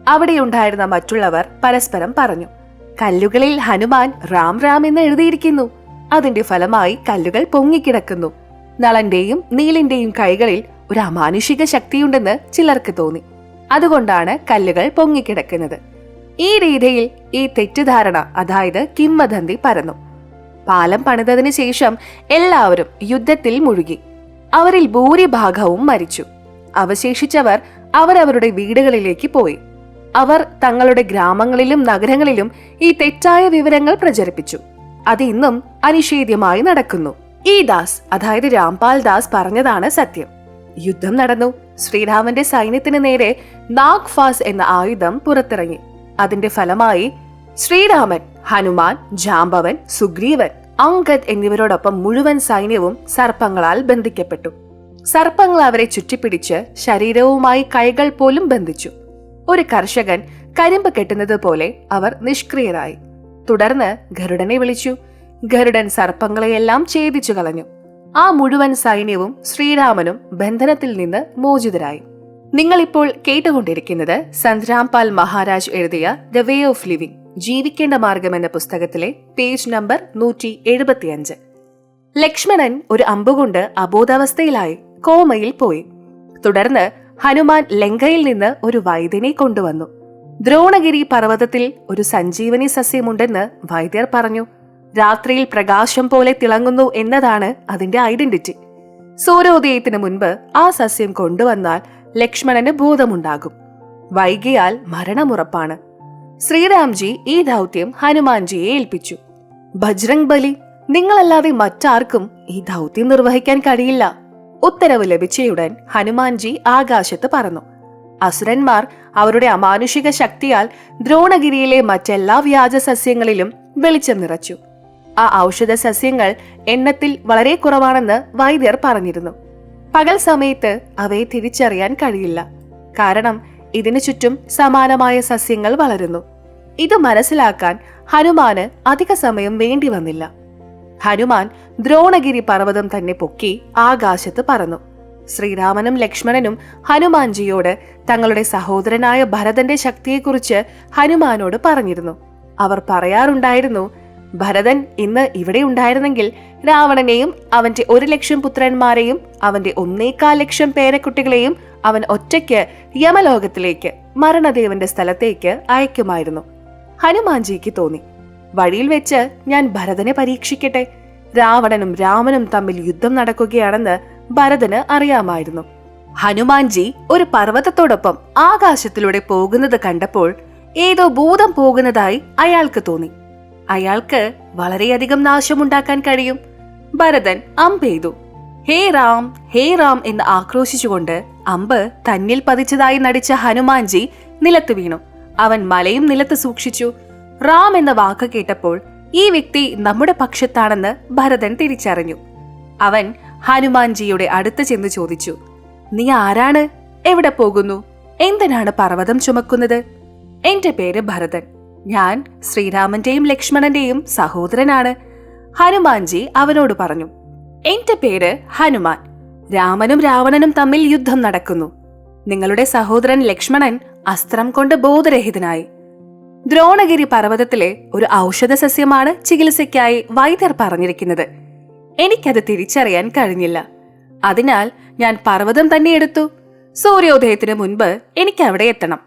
അവിടെയുണ്ടായിരുന്ന മറ്റുള്ളവർ പരസ്പരം പറഞ്ഞു, കല്ലുകളിൽ ഹനുമാൻ റാം റാം എന്ന് എഴുതിയിരിക്കുന്നു. അതിന്റെ ഫലമായി കല്ലുകൾ പൊങ്ങിക്കിടക്കുന്നു. നളന്റെയും നീലിന്റെയും കൈകളിൽ ഒരു അമാനുഷിക ശക്തിയുണ്ടെന്ന് ചിലർക്ക് തോന്നി. അതുകൊണ്ടാണ് കല്ലുകൾ പൊങ്ങിക്കിടക്കുന്നത്. ഈ രീതിയിൽ ഈ തെറ്റിദ്ധാരണ, അതായത് കിംവദന്തി പരന്നു. പാലം പണിതതിനു ശേഷം എല്ലാവരും യുദ്ധത്തിൽ മുഴുകി. അവരിൽ ഭൂരിഭാഗവും മരിച്ചു. അവശേഷിച്ചവർ അവരവരുടെ വീടുകളിലേക്ക് പോയി. അവർ തങ്ങളുടെ ഗ്രാമങ്ങളിലും നഗരങ്ങളിലും ഈ തെറ്റായ വിവരങ്ങൾ പ്രചരിപ്പിച്ചു. അത് ഇന്നും അനിഷേധ്യമായി നടക്കുന്നു. ഈ ദാസ്, അതായത് രാംപാൽ ദാസ് പറഞ്ഞതാണ് സത്യം. യുദ്ധം നടന്നു. ശ്രീരാമന്റെ സൈന്യത്തിന് നേരെ നാഗ്ഫാസ് എന്ന ആയുധം പുറത്തിറങ്ങി. അതിന്റെ ഫലമായി ശ്രീരാമൻ, ഹനുമാൻ, ജാംബവൻ, സുഗ്രീവൻ, അങ്കദ് എന്നിവരോടൊപ്പം മുഴുവൻ സൈന്യവും സർപ്പങ്ങളാൽ ബന്ധിക്കപ്പെട്ടു. സർപ്പങ്ങൾ അവരെ ചുറ്റിപ്പിടിച്ച് ശരീരവുമായി കൈകൾ പോലും ബന്ധിച്ചു. ഒരു കർഷകൻ കരിമ്പ് കെട്ടുന്നത് പോലെ അവർ നിഷ്ക്രിയരായി. തുടർന്ന് ഗരുഡനെ വിളിച്ചു. ഗരുഡൻ സർപ്പങ്ങളെയെല്ലാം ഛേദിച്ചു കളഞ്ഞു. ആ മുഴുവൻ സൈന്യവും ശ്രീരാമനും ബന്ധനത്തിൽ നിന്ന് മോചിതരായി. നിങ്ങളിപ്പോൾ കേട്ടുകൊണ്ടിരിക്കുന്നത് സന്ത് രാംപാൽ മഹാരാജ് എഴുതിയ ദ വേ ഓഫ് ലിവിംഗ്, ജീവിക്കേണ്ട മാർഗം എന്ന പുസ്തകത്തിലെ പേജ് നമ്പർ 175. ലക്ഷ്മണൻ ഒരു അമ്പുകൊണ്ട് അബോധാവസ്ഥയിലായി കോമയിൽ പോയി. തുടർന്ന് ഹനുമാൻ ലങ്കയിൽ നിന്ന് ഒരു വൈദ്യനെ കൊണ്ടുവന്നു. ദ്രോണഗിരി പർവ്വതത്തിൽ ഒരു സഞ്ജീവനി സസ്യമുണ്ടെന്ന് വൈദ്യർ പറഞ്ഞു. രാത്രിയിൽ പ്രകാശം പോലെ തിളങ്ങുന്നു എന്നതാണ് അതിന്റെ ഐഡന്റിറ്റി. സൂര്യോദയത്തിന് മുൻപ് ആ സസ്യം കൊണ്ടുവന്നാൽ ലക്ഷ്മണന് ബോധമുണ്ടാകും. വൈകിയാൽ മരണമുറപ്പാണ്. ശ്രീരാംജി ഈ ദൗത്യം ഹനുമാൻജിയെ ഏൽപ്പിച്ചു. ബജ്രംഗ് ബലി, നിങ്ങളല്ലാതെ മറ്റാർക്കും ഈ ദൗത്യം നിർവഹിക്കാൻ കഴിയില്ല. ഉത്തരവ് ലഭിച്ചയുടൻ ഹനുമാൻജി ആകാശത്ത് പറന്നു. അസുരന്മാർ അവരുടെ അമാനുഷിക ശക്തിയാൽ ദ്രോണഗിരിയിലെ മറ്റെല്ലാ വ്യാജ സസ്യങ്ങളിലും വെളിച്ചം നിറച്ചു. ആ ഔഷധ സസ്യങ്ങൾ എണ്ണത്തിൽ വളരെ കുറവാണെന്ന് വൈദ്യർ പറഞ്ഞിരുന്നു. പകൽ സമയത്ത് അവയെ തിരിച്ചറിയാൻ കഴിയില്ല. കാരണം ഇതിനു ചുറ്റും സമാനമായ സസ്യങ്ങൾ വളരുന്നു. ഇത് മനസ്സിലാക്കാൻ ഹനുമാന് അധിക സമയം വേണ്ടി വന്നില്ല. ഹനുമാൻ ദ്രോണഗിരി പർവ്വതം തന്നെ പൊക്കി ആകാശത്ത് പറന്നു. ശ്രീരാമനും ലക്ഷ്മണനും ഹനുമാൻജിയോട് തങ്ങളുടെ സഹോദരനായ ഭരതന്റെ ശക്തിയെക്കുറിച്ച് ഹനുമാനോട് പറഞ്ഞിരുന്നു. അവർ പറയാറുണ്ടായിരുന്നു, ഭരതൻ ഇന്ന് ഇവിടെ ഉണ്ടായിരുന്നെങ്കിൽ രാവണനെയും അവന്റെ 1,00,000 പുത്രന്മാരെയും അവന്റെ 1.25 ലക്ഷം പേരക്കുട്ടികളെയും അവൻ ഒറ്റയ്ക്ക് യമലോകത്തിലേക്ക്, മരണദേവന്റെ സ്ഥലത്തേക്ക് അയക്കുമായിരുന്നു. ഹനുമാൻജിക്ക് തോന്നി, വഴിയിൽ വെച്ച് ഞാൻ ഭരതനെ പരീക്ഷിക്കട്ടെ. രാവണനും രാമനും തമ്മിൽ യുദ്ധം നടക്കുകയാണെന്ന് ഭരതന് അറിയാമായിരുന്നു. ഹനുമാൻജി ഒരു പർവ്വതത്തോടൊപ്പം ആകാശത്തിലൂടെ പോകുന്നത് കണ്ടപ്പോൾ ഏതോ ഭൂതം പോകുന്നതായി അയാൾക്ക് തോന്നി. അയാൾക്ക് വളരെയധികം നാശമുണ്ടാക്കാൻ കഴിയും. ഭരതൻ അമ്പെയ്തു. ഹേ റാം, ഹേ റാം എന്ന് ആക്രോശിച്ചുകൊണ്ട് അമ്പ് തന്നിൽ പതിച്ചതായി നടിച്ച ഹനുമാൻജി നിലത്ത് വീണു. അവൻ മലയും നിലത്ത് സൂക്ഷിച്ചു. റാം എന്ന വാക്ക് കേട്ടപ്പോൾ ഈ വ്യക്തി നമ്മുടെ പക്ഷത്താണെന്ന് ഭരതൻ തിരിച്ചറിഞ്ഞു. അവൻ ഹനുമാൻജിയുടെ അടുത്ത് ചെന്ന് ചോദിച്ചു, നീ ആരാണ്? എവിടെ പോകുന്നു? എന്തിനാണ് പർവ്വതം ചുമക്കുന്നത്? എന്റെ പേര് ഭരതൻ. ഞാൻ ശ്രീരാമന്റെയും ലക്ഷ്മണന്റെയും സഹോദരനാണ്. ഹനുമാൻജി അവനോട് പറഞ്ഞു. എന്റെ പേര് ഹനുമാൻ. രാമനും രാവണനും തമ്മിൽ യുദ്ധം നടക്കുന്നു. നിങ്ങളുടെ സഹോദരൻ ലക്ഷ്മണൻ അസ്ത്രം കൊണ്ട് ബോധരഹിതനായി. ദ്രോണഗിരി പർവ്വതത്തിലെ ഒരു ഔഷധ സസ്യമാണ് ചികിത്സയ്ക്കായി വൈദ്യർ പറഞ്ഞിരിക്കുന്നത്. എനിക്കത് തിരിച്ചറിയാൻ കഴിഞ്ഞില്ല. അതിനാൽ ഞാൻ പർവ്വതം തന്നെ എടുത്തു. സൂര്യോദയത്തിന് മുൻപ് എനിക്ക് അവിടെ എത്തണം,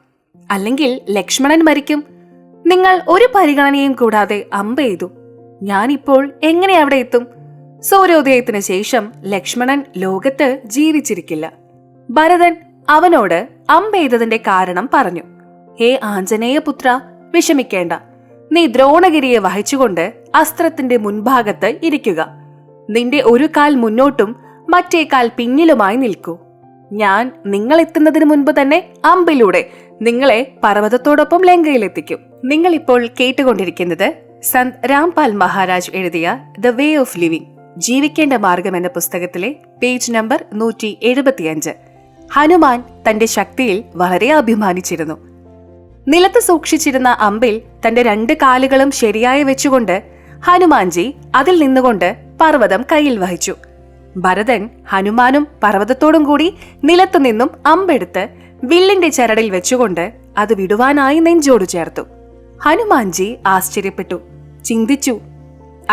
അല്ലെങ്കിൽ ലക്ഷ്മണൻ മരിക്കും. നിങ്ങൾ ഒരു പരിഗണനയും കൂടാതെ അമ്പെയ്തു. ഞാനിപ്പോൾ എങ്ങനെ അവിടെ എത്തും? സൂര്യോദയത്തിന് ശേഷം ലക്ഷ്മണൻ ലോകത്ത് ജീവിച്ചിരിക്കില്ല. ഭരതൻ അവനോട് അമ്പെയ്തതിന്റെ കാരണം പറഞ്ഞു. ഹേ ആഞ്ജനേയപുത്ര, വിഷമിക്കേണ്ട. നീ ദ്രോണഗിരിയെ വഹിച്ചുകൊണ്ട് അസ്ത്രത്തിന്റെ മുൻഭാഗത്ത് ഇരിക്കുക. നിന്റെ ഒരു കാൽ മുന്നോട്ടും മറ്റേ കാൽ പിന്നിലുമായി നിൽക്കൂ. ഞാൻ നിങ്ങൾ എത്തുന്നതിന് മുൻപ് തന്നെ അമ്പിലൂടെ നിങ്ങളെ പർവ്വതത്തോടൊപ്പം ലങ്കയിലെത്തിക്കും. നിങ്ങൾ ഇപ്പോൾ കേട്ടുകൊണ്ടിരിക്കുന്നത് സന്ത് രാംപാൽ മഹാരാജ് എഴുതിയ ദ വേ ഓഫ് ലിവിംഗ്, ജീവിക്കേണ്ട മാർഗം എന്ന പുസ്തകത്തിലെ പേജ് നമ്പർ 175. ഹനുമാൻ തന്റെ ശക്തിയിൽ വളരെ അഭിമാനിച്ചിരുന്നു. നിലത്ത് സൂക്ഷിച്ചിരുന്ന അമ്പിൽ തന്റെ 2 കാലുകളും ശരിയായി വെച്ചുകൊണ്ട് ഹനുമാൻജി അതിൽ നിന്നുകൊണ്ട് പർവ്വതം കയ്യിൽ വഹിച്ചു. ഭരതൻ ഹനുമാനും പർവ്വതത്തോടും കൂടി നിലത്തുനിന്നും അമ്പെടുത്ത് വില്ലിന്റെ ചരടിൽ വെച്ചുകൊണ്ട് അത് വിടുവാനായി നെഞ്ചോടു ചേർത്തു. ഹനുമാൻജി ആശ്ചര്യപ്പെട്ടു, ചിന്തിച്ചു.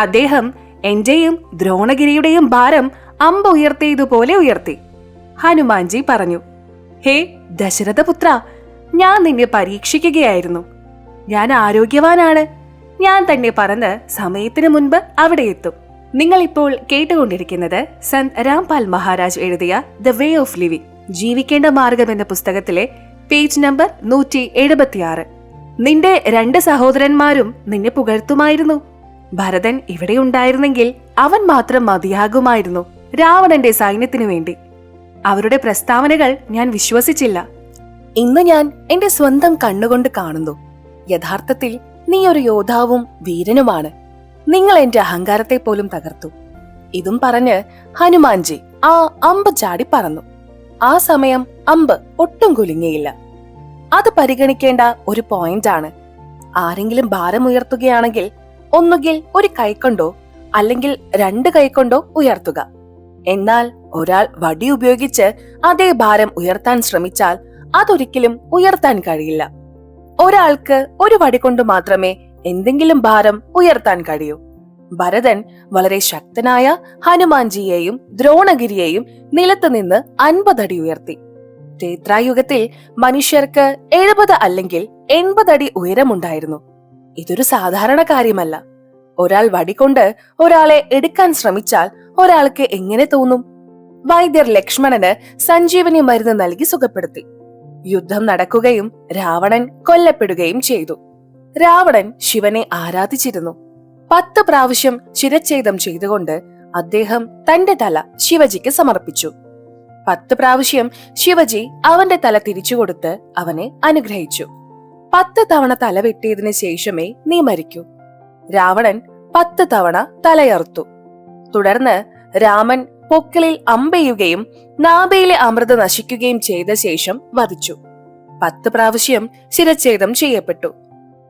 അദ്ദേഹം എന്റെയും ദ്രോണഗിരിയുടെയും ഭാരം അമ്പ് ഉയർത്തിയതുപോലെ ഉയർത്തി. ഹനുമാൻജി പറഞ്ഞു, ഹേ ദശരഥപുത്ര, ഞാൻ നിന്നെ പരീക്ഷിക്കുകയായിരുന്നു. ഞാൻ ആരോഗ്യവാനാണ്. ഞാൻ തന്നെ പറന്ന് സമയത്തിന് മുൻപ് അവിടെ എത്തും. നിങ്ങൾ ഇപ്പോൾ കേട്ടുകൊണ്ടിരിക്കുന്നത് സന്ത് രാംപാൽ മഹാരാജ് എഴുതിയ ദ വേ ഓഫ് ലിവിംഗ്, ജീവിക്കേണ്ട മാർഗം എന്ന പുസ്തകത്തിലെ പേജ് നമ്പർ 176. നിന്റെ 2 സഹോദരന്മാരും നിന്നെ പുകഴ്ത്തുമായിരുന്നു. ഭരതൻ ഇവിടെ ഉണ്ടായിരുന്നെങ്കിൽ അവൻ മാത്രം മതിയാകുമായിരുന്നു രാവണന്റെ സൈന്യത്തിനു വേണ്ടി. അവരുടെ പ്രസ്താവനകൾ ഞാൻ വിശ്വസിച്ചില്ല. ഇന്ന് ഞാൻ എന്റെ സ്വന്തം കണ്ണുകൊണ്ട് കാണുന്നു. യഥാർത്ഥത്തിൽ നീ ഒരു യോദ്ധാവും വീരനുമാണ്. നിങ്ങൾ എന്റെ അഹങ്കാരത്തെ പോലും തകർത്തു. ഇതും പറഞ്ഞ് ഹനുമാൻജി ആ അമ്പ് ചാടി പറന്നു. ആ സമയം അമ്പ് ഒട്ടും കുലുങ്ങിയില്ല. അത് പരിഗണിക്കേണ്ട ഒരു പോയിന്റ് ആണ്. ആരെങ്കിലും ഭാരം ഉയർത്തുകയാണെങ്കിൽ ഒന്നുകിൽ ഒരു കൈക്കൊണ്ടോ അല്ലെങ്കിൽ 2 കൈക്കൊണ്ടോ ഉയർത്തുക. എന്നാൽ ഒരാൾ വടി ഉപയോഗിച്ച് അതേ ഭാരം ഉയർത്താൻ ശ്രമിച്ചാൽ അതൊരിക്കലും ഉയർത്താൻ കഴിയില്ല. ഒരാൾക്ക് ഒരു വടി കൊണ്ട് മാത്രമേ എന്തെങ്കിലും ഭാരം ഉയർത്താൻ കഴിയൂ. ഭരതൻ വളരെ ശക്തനായ ഹനുമാൻജിയെയും ദ്രോണഗിരിയെയും നിലത്തുനിന്ന് 50 അടി ഉയർത്തി. ത്രേതായുഗത്തിൽ മനുഷ്യർക്ക് 70 അല്ലെങ്കിൽ 80 അടി ഉയരമുണ്ടായിരുന്നു. ഇതൊരു സാധാരണ കാര്യമല്ല. ഒരാൾ വടികൊണ്ട് ഒരാളെ എടുക്കാൻ ശ്രമിച്ചാൽ ഒരാൾക്ക് എങ്ങനെ തോന്നും? വൈദ്യർ ലക്ഷ്മണന് സഞ്ജീവനി മരുന്ന് നൽകി സുഖപ്പെടുത്തി. യുദ്ധം നടക്കുകയും രാവണൻ കൊല്ലപ്പെടുകയും ചെയ്തു. രാവണൻ ശിവനെ ആരാധിച്ചിരുന്നു. 10 പ്രാവശ്യം ശിരച്ഛേദം ചെയ്തുകൊണ്ട് അദ്ദേഹം തന്റെ തല ശിവജിക്ക് സമർപ്പിച്ചു. 10 പ്രാവശ്യം ശിവജി അവന്റെ തല തിരിച്ചുകൊടുത്ത് അവനെ അനുഗ്രഹിച്ചു. 10 തവണ തല വെട്ടിയതിനു ശേഷമേ നീ മരിക്കൂ. രാവണൻ 10 തവണ തലയറുത്തു. തുടർന്ന് രാമൻ പൊക്കിളിൽ അമ്പെയ്യുകയും നാഭിയിലെ അമൃത നശിക്കുകയും ചെയ്ത ശേഷം വധിച്ചു. 10 പ്രാവശ്യം ശിരച്ഛേദം ചെയ്യപ്പെട്ടു.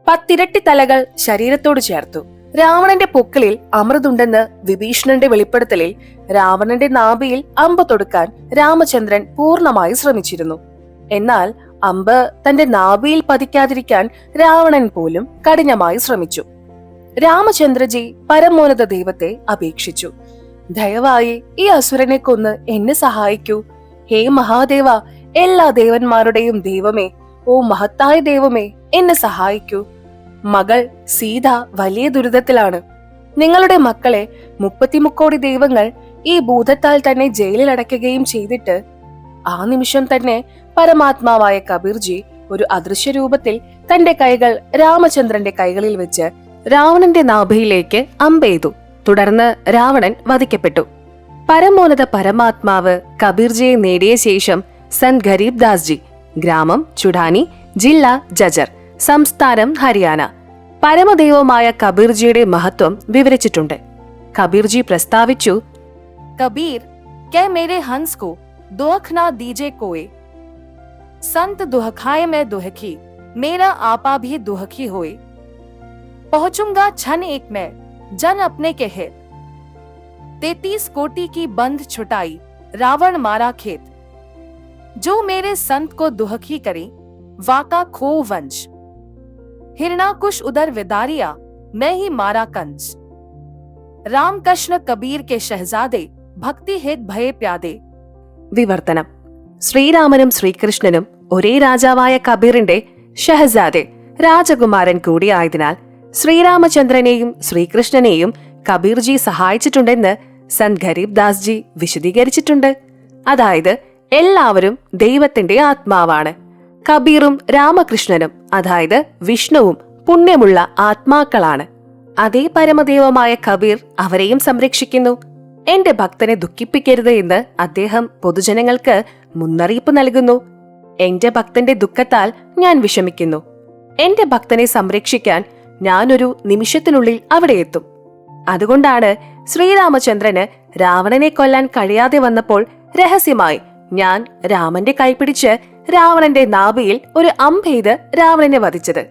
10 ഇരട്ടി തലകൾ ശരീരത്തോട് ചേർത്തു. രാവണന്റെ പൊക്കിളിൽ അമൃതുണ്ടെന്ന് വിഭീഷണന്റെ വെളിപ്പെടുത്തലിൽ രാവണന്റെ നാഭിയിൽ അമ്പ് തൊടുക്കാൻ രാമചന്ദ്രൻ പൂർണ്ണമായി ശ്രമിച്ചിരുന്നു. എന്നാൽ അമ്പ് തന്റെ നാഭിയിൽ പതിക്കാതിരിക്കാൻ രാവണൻ പോലും കഠിനമായി ശ്രമിച്ചു. രാമചന്ദ്രജി പരമോന്നത ദൈവത്തെ അപേക്ഷിച്ചു, ദയവായി ഈ അസുരനെ കൊന്ന് എന്നെ സഹായിക്കൂ. ഹേ മഹാദേവ, എല്ലാ ദേവന്മാരുടെയും ദൈവമേ, ഓ മഹത്തായ ദൈവമേ, എന്നെ സഹായിക്കൂ. മകൾ സീത വലിയ ദുരിതത്തിലാണ്. നിങ്ങളുടെ മക്കളെ 33 കോടി ദൈവങ്ങൾ ഈ ഭൂതത്താൽ തന്നെ ജയിലിൽ അടയ്ക്കുകയും ചെയ്തിട്ട് ആ നിമിഷം തന്നെ പരമാത്മാവായ കബീർജി ഒരു അദൃശ്യ രൂപത്തിൽ തന്റെ കൈകൾ രാമചന്ദ്രന്റെ കൈകളിൽ വെച്ച് രാവണന്റെ നാഭിയിലേക്ക് അമ്പെയ്തു. തുടർന്ന് രാവണൻ വധിക്കപ്പെട്ടു. പരമോന്നത പരമാത്മാവ് കബീർജിയെ നേടിയ ശേഷം സന്ത് ഗരീബ് ദാസ് ജി, ഗ്രാമം ചുഡാനി, ജില്ല ജജർ, സംസ്ഥാനം ഹരിയാന, പരമദൈവമായ കബീർജിയുടെ മഹത്വം വിവരിച്ചിട്ടുണ്ട്. കബീർജി പ്രസ്താവിച്ചു, കബീർ കെ മേരെ ഹൻസ് കോ ദുഃഖ നാ ദീജെ കോയെ, संत दुहखाए में दुहखी, मेरा आपा भी दुहखी होए, पहुंचूंगा क्षण एक में जन अपने के हित, 33 कोटि की बंध छुटाई रावण मारा खेत, जो मेरे संत को दुहखी करे वाका खो वंश, हिरणाकुश उदर विदारिया मैं ही मारा कंज, रामकृष्ण कबीर के शहजादे भक्ति हित भये प्यादे. വിവർത്തനം: ശ്രീരാമനും ശ്രീകൃഷ്ണനും ഒരേ രാജാവായ കബീറിന്റെ ഷഹസാദെ, രാജകുമാരൻ കൂടിയായതിനാൽ ശ്രീരാമചന്ദ്രനെയും ശ്രീകൃഷ്ണനെയും കബീർജി സഹായിച്ചിട്ടുണ്ടെന്ന് സന്ത് ഗരീബ് ദാസ് ജി വിശദീകരിച്ചിട്ടുണ്ട്. അതായത് എല്ലാവരും ദൈവത്തിന്റെ ആത്മാവാണ്. കബീറും രാമകൃഷ്ണനും, അതായത് വിഷ്ണുവും പുണ്യമുള്ള ആത്മാക്കളാണ്. അതേ പരമദൈവമായ കബീർ അവരെയും സംരക്ഷിക്കുന്നു. എന്റെ ഭക്തനെ ദുഃഖിപ്പിക്കരുത് എന്ന് അദ്ദേഹം പൊതുജനങ്ങൾക്ക് മുന്നറിയിപ്പ് നൽകുന്നു. എന്റെ ഭക്തന്റെ ദുഃഖത്താൽ ഞാൻ വിഷമിക്കുന്നു. എന്റെ ഭക്തനെ സംരക്ഷിക്കാൻ ഞാനൊരു നിമിഷത്തിനുള്ളിൽ അവിടെ എത്തും. അതുകൊണ്ടാണ് ശ്രീരാമചന്ദ്രന് രാവണനെ കൊല്ലാൻ കഴിയാതെ വന്നപ്പോൾ രഹസ്യമായി ഞാൻ രാമന്റെ കൈപിടിച്ച് രാവണന്റെ നാഭിയിൽ ഒരു അമ്പെയ്ത് രാവണനെ വധിച്ചത്.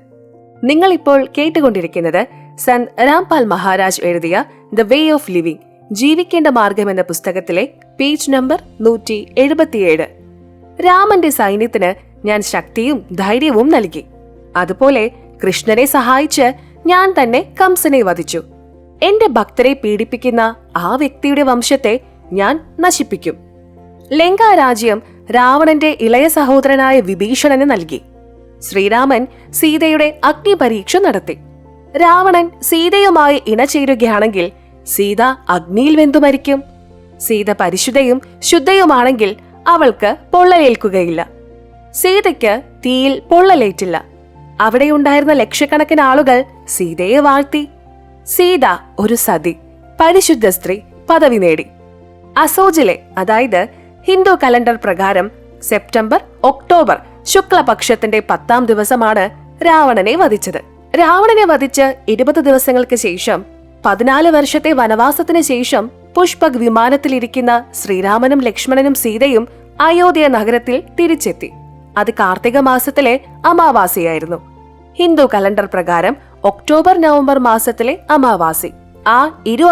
നിങ്ങൾ ഇപ്പോൾ കേട്ടുകൊണ്ടിരിക്കുന്നത് സന്ത് രാംപാൽ മഹാരാജ് എഴുതിയ ദ വേ ഓഫ് ലിവിംഗ്, ജീവിക്കേണ്ട മാർഗം എന്ന പുസ്തകത്തിലെ പേജ് നമ്പർ 177. രാമന്റെ സൈന്യത്തിന് ഞാൻ ശക്തിയും ധൈര്യവും നൽകി. അതുപോലെ കൃഷ്ണനെ സഹായിച്ച് ഞാൻ തന്നെ കംസനെ വധിച്ചു. എന്റെ ഭക്തരെ പീഡിപ്പിക്കുന്ന ആ വ്യക്തിയുടെ വംശത്തെ ഞാൻ നശിപ്പിക്കും. ലങ്കാരാജ്യം രാവണന്റെ ഇളയ സഹോദരനായ വിഭീഷണന് നൽകി. ശ്രീരാമൻ സീതയുടെ അഗ്നിപരീക്ഷ നടത്തി. രാവണൻ സീതയുമായി ഇണചേരുകയാണെങ്കിൽ സീത അഗ്നിയിൽ വെന്തു മരിക്കും. സീത പരിശുദ്ധയും ശുദ്ധയുമാണെങ്കിൽ അവൾക്ക് പൊള്ളലേൽക്കുകയില്ല. സീതയ്ക്ക് തീയിൽ പൊള്ളലേറ്റില്ല. അവിടെയുണ്ടായിരുന്ന ലക്ഷക്കണക്കിന് ആളുകൾ സീതയെ വാഴ്ത്തി. സീത ഒരു സതി, പരിശുദ്ധ സ്ത്രീ പദവി നേടി. അസോജിലെ, അതായത് ഹിന്ദു കലണ്ടർ പ്രകാരം സെപ്റ്റംബർ ഒക്ടോബർ ശുക്ലപക്ഷത്തിന്റെ 10-ാം ദിവസമാണ് രാവണനെ വധിച്ചത്. രാവണനെ വധിച്ച് 20 ദിവസങ്ങൾക്ക് ശേഷം 14 വർഷത്തെ വനവാസത്തിന് ശേഷം പുഷ്പക് വിമാനത്തിലിരിക്കുന്ന ശ്രീരാമനും ലക്ഷ്മണനും സീതയും അയോധ്യ നഗരത്തിൽ തിരിച്ചെത്തി. അത് കാർത്തിക മാസത്തിലെ അമാവാസിയായിരുന്നു. ഹിന്ദു കലണ്ടർ പ്രകാരം ഒക്ടോബർ നവംബർ മാസത്തിലെ അമാവാസി. ആ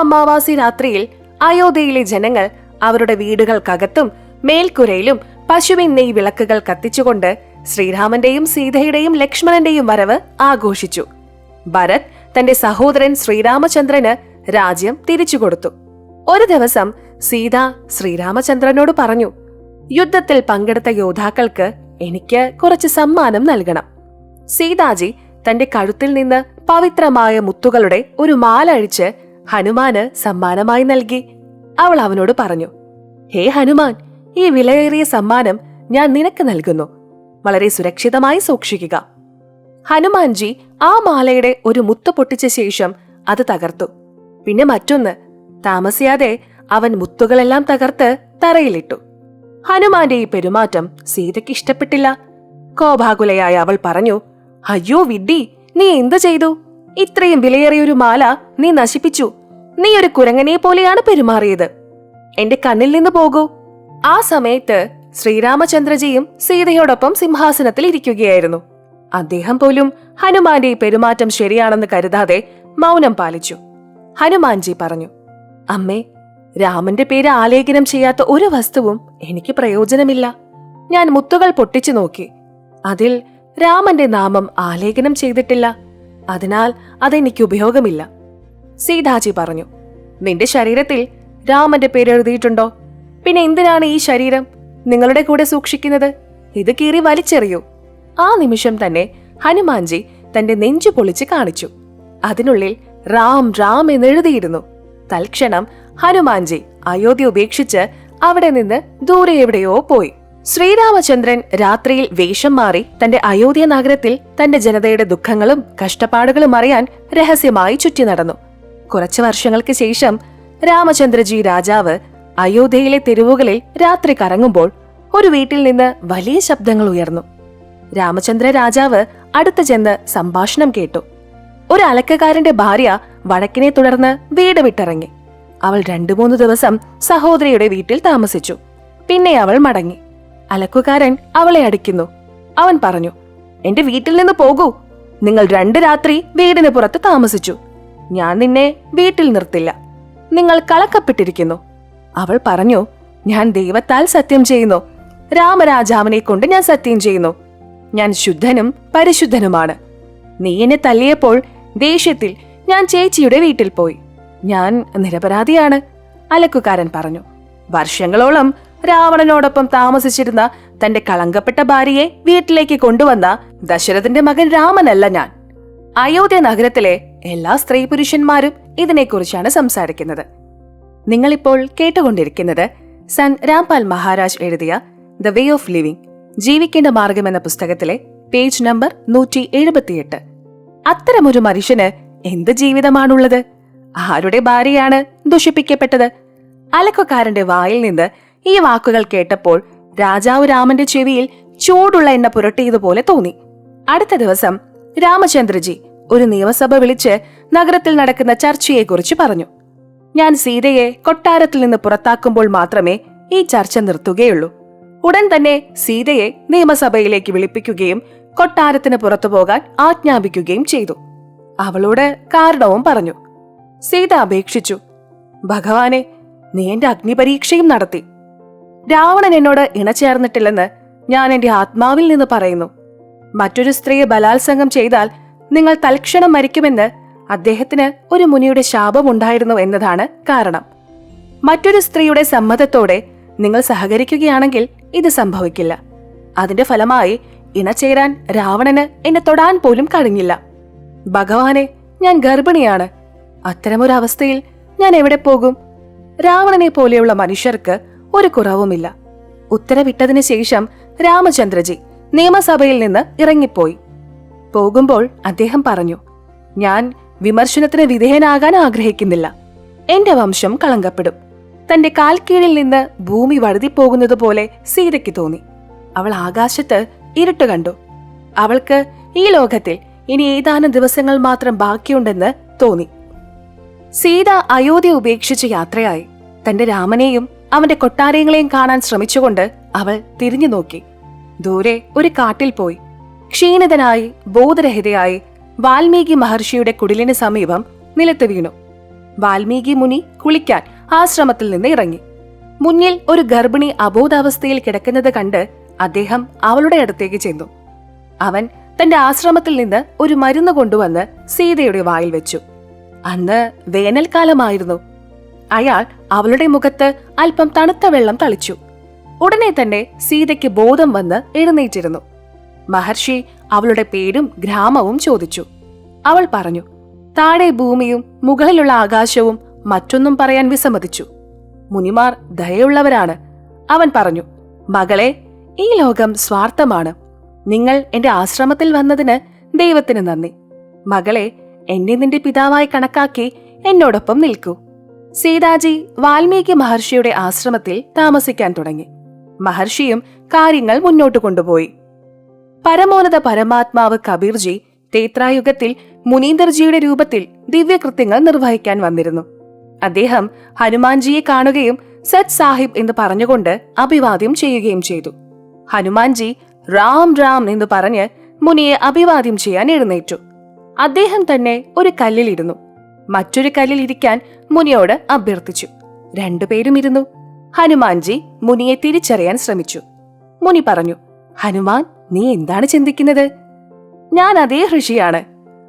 അമാവാസി രാത്രിയിൽ അയോധ്യയിലെ ജനങ്ങൾ അവരുടെ വീടുകൾക്കകത്തും മേൽക്കുരയിലും പശുവിൻ നെയ് വിളക്കുകൾ കത്തിച്ചുകൊണ്ട് ശ്രീരാമന്റെയും സീതയുടെയും ലക്ഷ്മണന്റെയും വരവ് ആഘോഷിച്ചു. ഭരത് തന്റെ സഹോദരൻ ശ്രീരാമചന്ദ്രന് രാജ്യം തിരിച്ചുകൊടുത്തു. ഒരു ദിവസം സീത ശ്രീരാമചന്ദ്രനോട് പറഞ്ഞു, യുദ്ധത്തിൽ പങ്കെടുത്ത യോദ്ധാക്കൾക്ക് എനിക്ക് കുറച്ച് സമ്മാനം നൽകണം. സീതാജി തന്റെ കഴുത്തിൽ നിന്ന് പവിത്രമായ മുത്തുകളുടെ ഒരു മാല അഴിച്ച് ഹനുമാന് സമ്മാനമായി നൽകി. അവൾ അവനോട് പറഞ്ഞു, ഹേ ഹനുമാൻ, ഈ വിലയേറിയ സമ്മാനം ഞാൻ നിനക്ക് നൽകുന്നു. വളരെ സുരക്ഷിതമായി സൂക്ഷിക്കുക. ഹനുമാൻജി ആ മാലയുടെ ഒരു മുത്ത് പൊട്ടിച്ച ശേഷം അത് തകർത്തു. പിന്നെ മറ്റൊന്ന്. താമസിയാതെ അവൻ മുത്തുകളെല്ലാം തകർത്ത് തറയിലിട്ടു. ഹനുമാന്റെ ഈ പെരുമാറ്റം സീതയ്ക്ക് ഇഷ്ടപ്പെട്ടില്ല. കോപാകുലയായ അവൾ പറഞ്ഞു, അയ്യോ വിഡ്ഢി, നീ എന്തു ചെയ്തു? ഇത്രയും വിലയേറിയ ഒരു മാല നീ നശിപ്പിച്ചു. നീ ഒരു കുരങ്ങനെ പോലെയാണ് പെരുമാറിയത്. എന്റെ കണ്ണിൽ നിന്ന് പോകൂ. ആ സമയത്ത് ശ്രീരാമചന്ദ്രജിയും സീതയോടൊപ്പം സിംഹാസനത്തിൽ ഇരിക്കുകയായിരുന്നു. അദ്ദേഹം പോലും ഹനുമാന്റെ ഈ പെരുമാറ്റം ശരിയാണെന്ന് കരുതാതെ മൗനം പാലിച്ചു. ഹനുമാൻജി പറഞ്ഞു, അമ്മേ, രാമന്റെ പേര് ആലേഖനം ചെയ്യാത്ത ഒരു വസ്തുവും എനിക്ക് പ്രയോജനമില്ല. ഞാൻ മുത്തുകൾ പൊട്ടിച്ചു നോക്കി. അതിൽ രാമന്റെ നാമം ആലേഖനം ചെയ്തിട്ടില്ല. അതിനാൽ അതെനിക്ക് ഉപയോഗമില്ല. സീതാജി പറഞ്ഞു, നിന്റെ ശരീരത്തിൽ രാമന്റെ പേര് എഴുതിയിട്ടുണ്ടോ? പിന്നെ എന്തിനാണ് ഈ ശരീരം നിങ്ങളുടെ കൂടെ സൂക്ഷിക്കുന്നത്? ഇത് കീറി വലിച്ചെറിയൂ. ആ നിമിഷം തന്നെ ഹനുമാൻജി തന്റെ നെഞ്ചു പൊളിച്ച് കാണിച്ചു. അതിനുള്ളിൽ റാം റാം എന്നെഴുതിയിരുന്നു. തൽക്ഷണം ഹനുമാൻജി അയോധ്യ ഉപേക്ഷിച്ച് അവിടെ നിന്ന് ദൂരെ എവിടെയോ പോയി. ശ്രീരാമചന്ദ്രൻ രാത്രിയിൽ വേഷം മാറി തന്റെ അയോധ്യ നഗരത്തിൽ തന്റെ ജനതയുടെ ദുഃഖങ്ങളും കഷ്ടപ്പാടുകളും അറിയാൻ രഹസ്യമായി ചുറ്റി നടന്നു. കുറച്ചു വർഷങ്ങൾക്ക് ശേഷം രാമചന്ദ്രജി രാജാവ് അയോധ്യയിലെ തെരുവുകളിൽ രാത്രി കറങ്ങുമ്പോൾ ഒരു വീട്ടിൽ നിന്ന് വലിയ ശബ്ദങ്ങൾ ഉയർന്നു. രാമചന്ദ്ര രാജാവ് അടുത്തു ചെന്ന് സംഭാഷണം കേട്ടു. ഒരു അലക്കുകാരന്റെ ഭാര്യ വഴക്കിനെ തുടർന്ന് വീട് വിട്ടിറങ്ങി. അവൾ 2-3 ദിവസം സഹോദരിയുടെ വീട്ടിൽ താമസിച്ചു. പിന്നെ അവൾ മടങ്ങി. അലക്കുകാരൻ അവളെ അടിക്കുന്നു. അവൻ പറഞ്ഞു, എന്റെ വീട്ടിൽ നിന്ന് പോകൂ. നിങ്ങൾ 2 രാത്രി വീടിന് പുറത്ത് താമസിച്ചു. ഞാൻ നിന്നെ വീട്ടിൽ നിർത്തില്ല. നിങ്ങൾ കളക്കപ്പെട്ടിരിക്കുന്നു. അവൾ പറഞ്ഞു, ഞാൻ ദൈവത്താൽ സത്യം ചെയ്യുന്നു. രാമരാജാവിനെ കൊണ്ട് ഞാൻ സത്യം ചെയ്യുന്നു. ഞാൻ ശുദ്ധനും പരിശുദ്ധനുമാണ്. നീ എന്നെ തല്ലിയപ്പോൾ ദേഷ്യത്തിൽ ഞാൻ ചേച്ചിയുടെ വീട്ടിൽ പോയി. ഞാൻ നിരപരാധിയാണ്. അലക്കുകാരൻ പറഞ്ഞു, വർഷങ്ങളോളം രാവണനോടൊപ്പം താമസിച്ചിരുന്ന തന്റെ കളങ്കപ്പെട്ട ഭാര്യയെ വീട്ടിലേക്ക് കൊണ്ടുവന്ന ദശരഥന്റെ മകൻ രാമനല്ല ഞാൻ. അയോധ്യ നഗരത്തിലെ എല്ലാ സ്ത്രീ പുരുഷന്മാരും ഇതിനെക്കുറിച്ചാണ് സംസാരിക്കുന്നത്. നിങ്ങളിപ്പോൾ കേട്ടുകൊണ്ടിരിക്കുന്നത് സൻ രാംപാൽ മഹാരാജ് എഴുതിയ ദ വേ ഓഫ് ലിവിംഗ്, ജീവിക്കേണ്ട മാർഗം എന്ന പുസ്തകത്തിലെ പേജ് നമ്പർ 178. അത്തരമൊരു മനുഷ്യന് എന്ത് ജീവിതമാണുള്ളത്? ആരുടെ ഭാര്യയാണ് ദുഷിപ്പിക്കപ്പെട്ടത്? അലക്കുകാരന്റെ വായിൽ നിന്ന് ഈ വാക്കുകൾ കേട്ടപ്പോൾ രാജാവ് രാമന്റെ ചെവിയിൽ ചൂടുള്ള എണ്ണ പുരട്ടിയതുപോലെ തോന്നി. അടുത്ത ദിവസം രാമചന്ദ്രജി ഒരു നിയമസഭ വിളിച്ച് നഗരത്തിൽ നടക്കുന്ന ചർച്ചയെക്കുറിച്ച് പറഞ്ഞു. ഞാൻ സീതയെ കൊട്ടാരത്തിൽ നിന്ന് പുറത്താക്കുമ്പോൾ മാത്രമേ ഈ ചർച്ച നിർത്തുകയുള്ളൂ. ഉടൻ തന്നെ സീതയെ നിയമസഭയിലേക്ക് വിളിപ്പിക്കുകയും കൊട്ടാരത്തിന് പുറത്തു പോകാൻ ആജ്ഞാപിക്കുകയും ചെയ്തു. അവളോട് കാരണവും പറഞ്ഞു. സീത അപേക്ഷിച്ചു, ഭഗവാനെ, നീ എന്റെ അഗ്നിപരീക്ഷയും നടത്തി. രാവണൻ എന്നോട് ഇണചേർന്നിട്ടില്ലെന്ന് ഞാൻ എന്റെ ആത്മാവിൽ നിന്ന് പറയുന്നു. മറ്റൊരു സ്ത്രീയെ ബലാത്സംഗം ചെയ്താൽ നിങ്ങൾ തൽക്ഷണം മരിക്കുമെന്ന് അദ്ദേഹത്തിന് ഒരു മുനിയുടെ ശാപമുണ്ടായിരുന്നു എന്നതാണ് കാരണം. മറ്റൊരു സ്ത്രീയുടെ സമ്മതത്തോടെ നിങ്ങൾ സഹകരിക്കുകയാണെങ്കിൽ ഇത് സംഭവിക്കില്ല. അതിന്റെ ഫലമായി ഇണചേരാൻ രാവണന് എന്നെ തൊടാൻ പോലും കഴിഞ്ഞില്ല. ഭഗവാനെ, ഞാൻ ഗർഭിണിയാണ്. അത്തരമൊരവസ്ഥയിൽ ഞാൻ എവിടെ പോകും? രാവണനെ പോലെയുള്ള മനുഷ്യർക്ക് ഒരു കുറവുമില്ല. ഉത്തരവിട്ടതിനു ശേഷം രാമചന്ദ്രജി നിയമസഭയിൽ നിന്ന് ഇറങ്ങിപ്പോയി. പോകുമ്പോൾ അദ്ദേഹം പറഞ്ഞു, ഞാൻ വിമർശനത്തിന് വിധേയനാകാൻ ആഗ്രഹിക്കുന്നില്ല. എന്റെ വംശം കളങ്കപ്പെടും. തന്റെ കാൽ കീഴിൽ നിന്ന് ഭൂമി വഴുതിപ്പോകുന്നത് പോലെ സീതയ്ക്ക് തോന്നി. അവൾ ആകാശത്ത് ഇരുട്ട് കണ്ടു. അവൾക്ക് ഈ ലോകത്തിൽ ഇനി ഏതാനും ദിവസങ്ങൾ മാത്രം ബാക്കിയുണ്ടെന്ന് തോന്നി. സീത അയോധ്യ ഉപേക്ഷിച്ച് യാത്രയായി. തന്റെ രാമനെയും അവന്റെ കൊട്ടാരങ്ങളെയും കാണാൻ ശ്രമിച്ചുകൊണ്ട് അവൾ തിരിഞ്ഞു നോക്കി. ദൂരെ ഒരു കാട്ടിൽ പോയി ക്ഷീണിതനായി ബോധരഹിതയായി വാൽമീകി മഹർഷിയുടെ കുടിലിന് സമീപം നിലത്ത് വീണു. വാൽമീകി മുനി കുളിക്കാൻ ആശ്രമത്തിൽ നിന്ന് ഇറങ്ങി. മുന്നിൽ ഒരു ഗർഭിണി അബോധാവസ്ഥയിൽ കിടക്കുന്നത് കണ്ട് അദ്ദേഹം അവളുടെ അടുത്തേക്ക് ചെന്നു. അവൻ തന്റെ ആശ്രമത്തിൽ നിന്ന് ഒരു മരുന്ന് കൊണ്ടുവന്ന് സീതയുടെ വായിൽ വെച്ചു. അന്ന് വേനൽക്കാലമായിരുന്നു. അയാൾ അവളുടെ മുഖത്ത് അല്പം തണുത്ത വെള്ളം തളിച്ചു. ഉടനെ തന്നെ സീതയ്ക്ക് ബോധം വന്ന് എഴുന്നേറ്റിരുന്നു. മഹർഷി അവളുടെ പേരും ഗ്രാമവും ചോദിച്ചു. അവൾ പറഞ്ഞു, താഴെ ഭൂമിയും മുകളിലുള്ള ആകാശവും മറ്റൊന്നും പറയാൻ വിസമ്മതിച്ചു. മുനിമാർ ദയയുള്ളവരാണ്. അവൻ പറഞ്ഞു, മകളെ, ഈ ലോകം സ്വാർത്ഥമാണ്. നിങ്ങൾ എന്റെ ആശ്രമത്തിൽ വന്നതിന് ദൈവത്തിന് നന്ദി. മകളെ, എന്നെ നിന്റെ പിതാവായി കണക്കാക്കി എന്നോടൊപ്പം നിൽക്കൂ. സീതാജി വാൽമീകി മഹർഷിയുടെ ആശ്രമത്തിൽ താമസിക്കാൻ തുടങ്ങി. മഹർഷിയും കാര്യങ്ങൾ മുന്നോട്ട് കൊണ്ടുപോയി. പരമോന്നത പരമാത്മാവ് കബീർജി തേത്രായുഗത്തിൽ മുനീന്ദർജിയുടെ രൂപത്തിൽ ദിവ്യകൃത്യങ്ങൾ നിർവഹിക്കാൻ വന്നിരുന്നു. അദ്ദേഹം ഹനുമാൻജിയെ കാണുകയും സത് സാഹിബ് എന്ന് പറഞ്ഞുകൊണ്ട് അഭിവാദ്യം ചെയ്യുകയും ചെയ്തു. ഹനുമാൻജി റാം റാം എന്ന് പറഞ്ഞ് മുനിയെ അഭിവാദ്യം ചെയ്യാൻ എഴുന്നേറ്റു. അദ്ദേഹം തന്നെ ഒരു കല്ലിലിരുന്നു. മറ്റൊരു കല്ലിൽ ഇരിക്കാൻ മുനിയോട് അഭ്യർത്ഥിച്ചു. രണ്ടുപേരും ഇരുന്നു. ഹനുമാൻജി മുനിയെ തിരിച്ചറിയാൻ ശ്രമിച്ചു. മുനി പറഞ്ഞു, ഹനുമാൻ, നീ എന്താണ് ചിന്തിക്കുന്നത്? ഞാൻ അതേ ഋഷിയാണ്.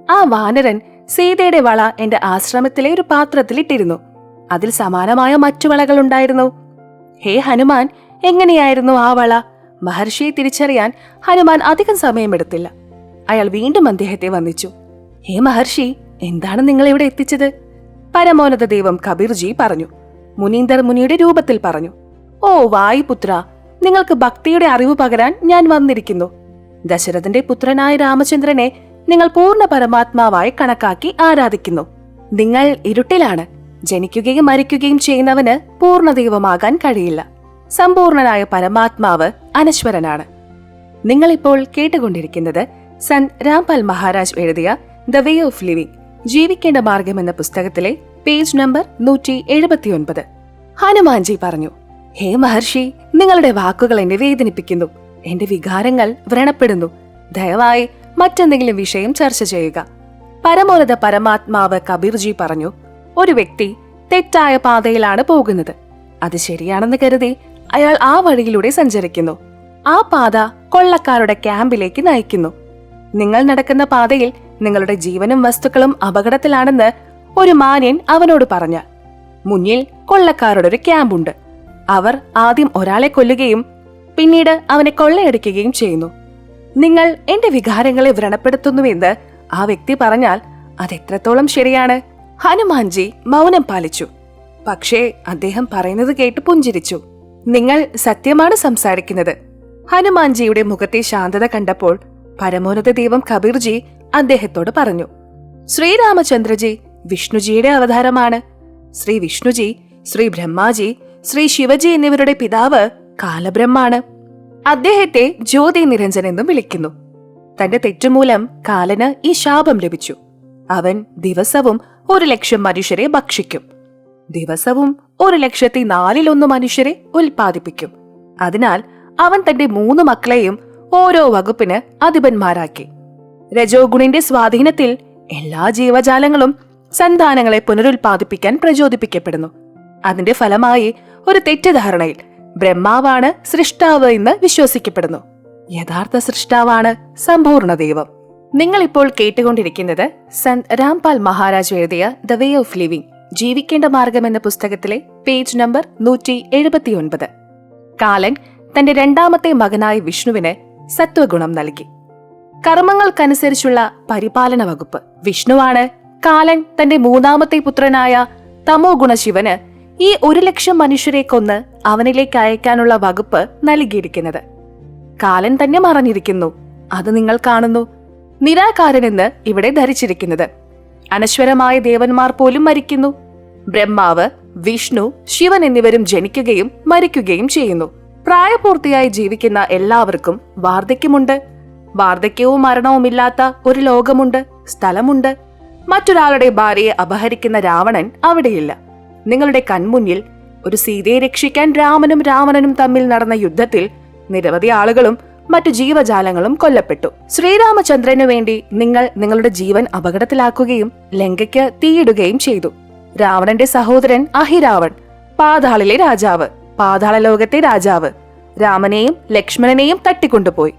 ആ വാനരൻ സീതയുടെ വള എന്റെ ആശ്രമത്തിലെ ഒരു പാത്രത്തിൽ ഇട്ടിരുന്നു. അതിൽ സമാനമായ മറ്റു വളകൾ ഉണ്ടായിരുന്നു. ഹേ ഹനുമാൻ, എങ്ങനെയായിരുന്നു ആ വള? മഹർഷിയെ തിരിച്ചറിയാൻ ഹനുമാൻ അധികം സമയമെടുത്തില്ല. അയാൾ വീണ്ടും അദ്ദേഹത്തെ വന്ദിച്ചു. ഹേ മഹർഷി, എന്താണ് നിങ്ങൾ ഇവിടെ എത്തിച്ചത്? പരമോന്നത ദൈവം കബീർജി പറഞ്ഞു. മുനീന്ദർ മുനിയുടെ രൂപത്തിൽ പറഞ്ഞു. ഓ വായുപുത്ര, നിങ്ങൾക്ക് ഭക്തിയുടെ അറിവ് പകരാൻ ഞാൻ വന്നിരിക്കുന്നു. ദശരഥന്റെ പുത്രനായ രാമചന്ദ്രനെ നിങ്ങൾ പൂർണ്ണ പരമാത്മാവായി കണക്കാക്കി ആരാധിക്കുന്നു. നിങ്ങൾ ഇരുട്ടിലാണ്. ജനിക്കുകയും മരിക്കുകയും ചെയ്യുന്നവന് പൂർണ്ണ ദൈവമാകാൻ കഴിയില്ല. സമ്പൂർണനായ പരമാത്മാവ് അനശ്വരനാണ്. നിങ്ങളിപ്പോൾ കേട്ടുകൊണ്ടിരിക്കുന്നത് സന്ത് രാംപാൽ മഹാരാജ് എഴുതിയ ദ വേ ഓഫ് ലിവിംഗ്, ജീവിക്കേണ്ട മാർഗം എന്ന പുസ്തകത്തിലെ പേജ് നമ്പർ 179. ഹനുമാൻജി പറഞ്ഞു, ഹേ മഹർഷി, നിങ്ങളുടെ വാക്കുകൾ എന്നെ വേദനിപ്പിക്കുന്നു. എന്റെ വികാരങ്ങൾ വ്രണപ്പെടുന്നു. ദയവായി മറ്റെന്തെങ്കിലും വിഷയം ചർച്ച ചെയ്യുക. പരമോന്നത പരമാത്മാവ് കബീർജി പറഞ്ഞു, ഒരു വ്യക്തി തെറ്റായ പാതയിലാണ് പോകുന്നത്. അത് ശരിയാണെന്ന് കരുതി അയാൾ ആ വഴിയിലൂടെ സഞ്ചരിക്കുന്നു. ആ പാത കൊള്ളക്കാരുടെ ക്യാമ്പിലേക്ക് നയിക്കുന്നു. നിങ്ങൾ നടക്കുന്ന പാതയിൽ നിങ്ങളുടെ ജീവനും വസ്തുക്കളും അപകടത്തിലാണെന്ന് ഒരു മാന്യൻ അവനോട് പറഞ്ഞാൽ, മുന്നിൽ കൊള്ളക്കാരുടെ ഒരു ക്യാമ്പുണ്ട്. അവർ ആദ്യം ഒരാളെ കൊല്ലുകയും പിന്നീട് അവനെ കൊള്ളയടിക്കുകയും ചെയ്യുന്നു. നിങ്ങൾ എന്റെ വികാരങ്ങളെ വ്രണപ്പെടുത്തുന്നുവെന്ന് ആ വ്യക്തി പറഞ്ഞാൽ അതെത്രത്തോളം ശരിയാണ്? ഹനുമാൻജി മൗനം പാലിച്ചു. പക്ഷേ അദ്ദേഹം പറയുന്നത് കേട്ട് പുഞ്ചിരിച്ചു. നിങ്ങൾ സത്യമാണ് സംസാരിക്കുന്നത്. ഹനുമാൻജിയുടെ മുഖത്തെ ശാന്തത കണ്ടപ്പോൾ പരമോന്നത ദൈവം കബീർജി അദ്ദേഹത്തോട് പറഞ്ഞു, ശ്രീരാമചന്ദ്രജി വിഷ്ണുജിയുടെ അവതാരമാണ്. ശ്രീ വിഷ്ണുജി, ശ്രീ ബ്രഹ്മാജി, ശ്രീ ശിവജി എന്നിവരുടെ പിതാവ് കാലബ്രഹ്മാണ്. അദ്ദേഹത്തെ ജ്യോതി നിരഞ്ജൻ എന്നും വിളിക്കുന്നു. തന്റെ തെറ്റുമൂലം കാലന് ഈ ശാപം ലഭിച്ചു. അവൻ ദിവസവും 1,00,000 മനുഷ്യരെ ഭക്ഷിക്കും. ദിവസവും 1,04,1 മനുഷ്യരെ ഉൽപ്പാദിപ്പിക്കും. അതിനാൽ അവൻ തന്റെ 3 മക്കളെയും ഓരോ വകുപ്പിന് അധിപന്മാരാക്കി. രജോ ഗുണിന്റെ സ്വാധീനത്തിൽ എല്ലാ ജീവജാലങ്ങളും സന്താനങ്ങളെ പുനരുൽപാദിപ്പിക്കാൻ പ്രചോദിപ്പിക്കപ്പെടുന്നു. അതിന്റെ ഫലമായി ഒരു തെറ്റിദ്ധാരണയിൽ ബ്രഹ്മാവാണ് സൃഷ്ടാവ് എന്ന് വിശ്വസിക്കപ്പെടുന്നു. യഥാർത്ഥ സൃഷ്ടാവാണ് സമ്പൂർണ്ണ ദൈവം. നിങ്ങളിപ്പോൾ കേട്ടുകൊണ്ടിരിക്കുന്നത് സന്ത് രാംപാൽ മഹാരാജ് എഴുതിയ ദ വേ ഓഫ് ലിവിംഗ്, ജീവിക്കേണ്ട മാർഗം എന്ന പുസ്തകത്തിലെ പേജ് നമ്പർ 179. കാലൻ തന്റെ 2ാമത്തെ മകനായ വിഷ്ണുവിന് സത്വഗുണം നൽകി. കർമ്മങ്ങൾക്കനുസരിച്ചുള്ള പരിപാലന വകുപ്പ്. വിഷ്ണുവാണ് കാലൻ തന്റെ 3ാമത്തെ പുത്രനായ തമോ ഗുണ ശിവന് ഈ 1,00,000 മനുഷ്യരെ കൊന്ന് അവനിലേക്ക് അയക്കാനുള്ള വകുപ്പ് നൽകിയിരിക്കുന്നത്. കാലൻ തന്നെ മറഞ്ഞിരിക്കുന്നു. അത് നിങ്ങൾ കാണുന്നു. നിരാകാരനെന്ന് ഇവിടെ ധരിച്ചിരിക്കുന്നത്. അനശ്വരമായ ദേവന്മാർ പോലും മരിക്കുന്നു. ബ്രഹ്മാവ്, വിഷ്ണു, ശിവൻ എന്നിവരും ജനിക്കുകയും മരിക്കുകയും ചെയ്യുന്നു. പ്രായപൂർത്തിയായി ജീവിക്കുന്ന എല്ലാവർക്കും വാർദ്ധക്യമുണ്ട്. വാർദ്ധക്യവും മരണവുമില്ലാത്ത ഒരു ലോകമുണ്ട്, സ്ഥലമുണ്ട്. മറ്റൊരാളുടെ ഭാര്യയെ അപഹരിക്കുന്ന രാവണൻ അവിടെയില്ല. നിങ്ങളുടെ കൺമുന്നിൽ ഒരു സീതയെ രക്ഷിക്കാൻ രാമനും തമ്മിൽ നടന്ന യുദ്ധത്തിൽ നിരവധി ആളുകളും മറ്റു ജീവജാലങ്ങളും കൊല്ലപ്പെട്ടു. ശ്രീരാമചന്ദ്രനു വേണ്ടി നിങ്ങൾ നിങ്ങളുടെ ജീവൻ അപകടത്തിലാക്കുകയും ലങ്കയ്ക്ക് തീയിടുകയും ചെയ്തു. രാവണന്റെ സഹോദരൻ അഹിരാവൺ, പാതാളിലെ രാജാവ്, പാതാളലോകത്തെ രാജാവ്, രാമനെയും ലക്ഷ്മണനെയും തട്ടിക്കൊണ്ടുപോയി.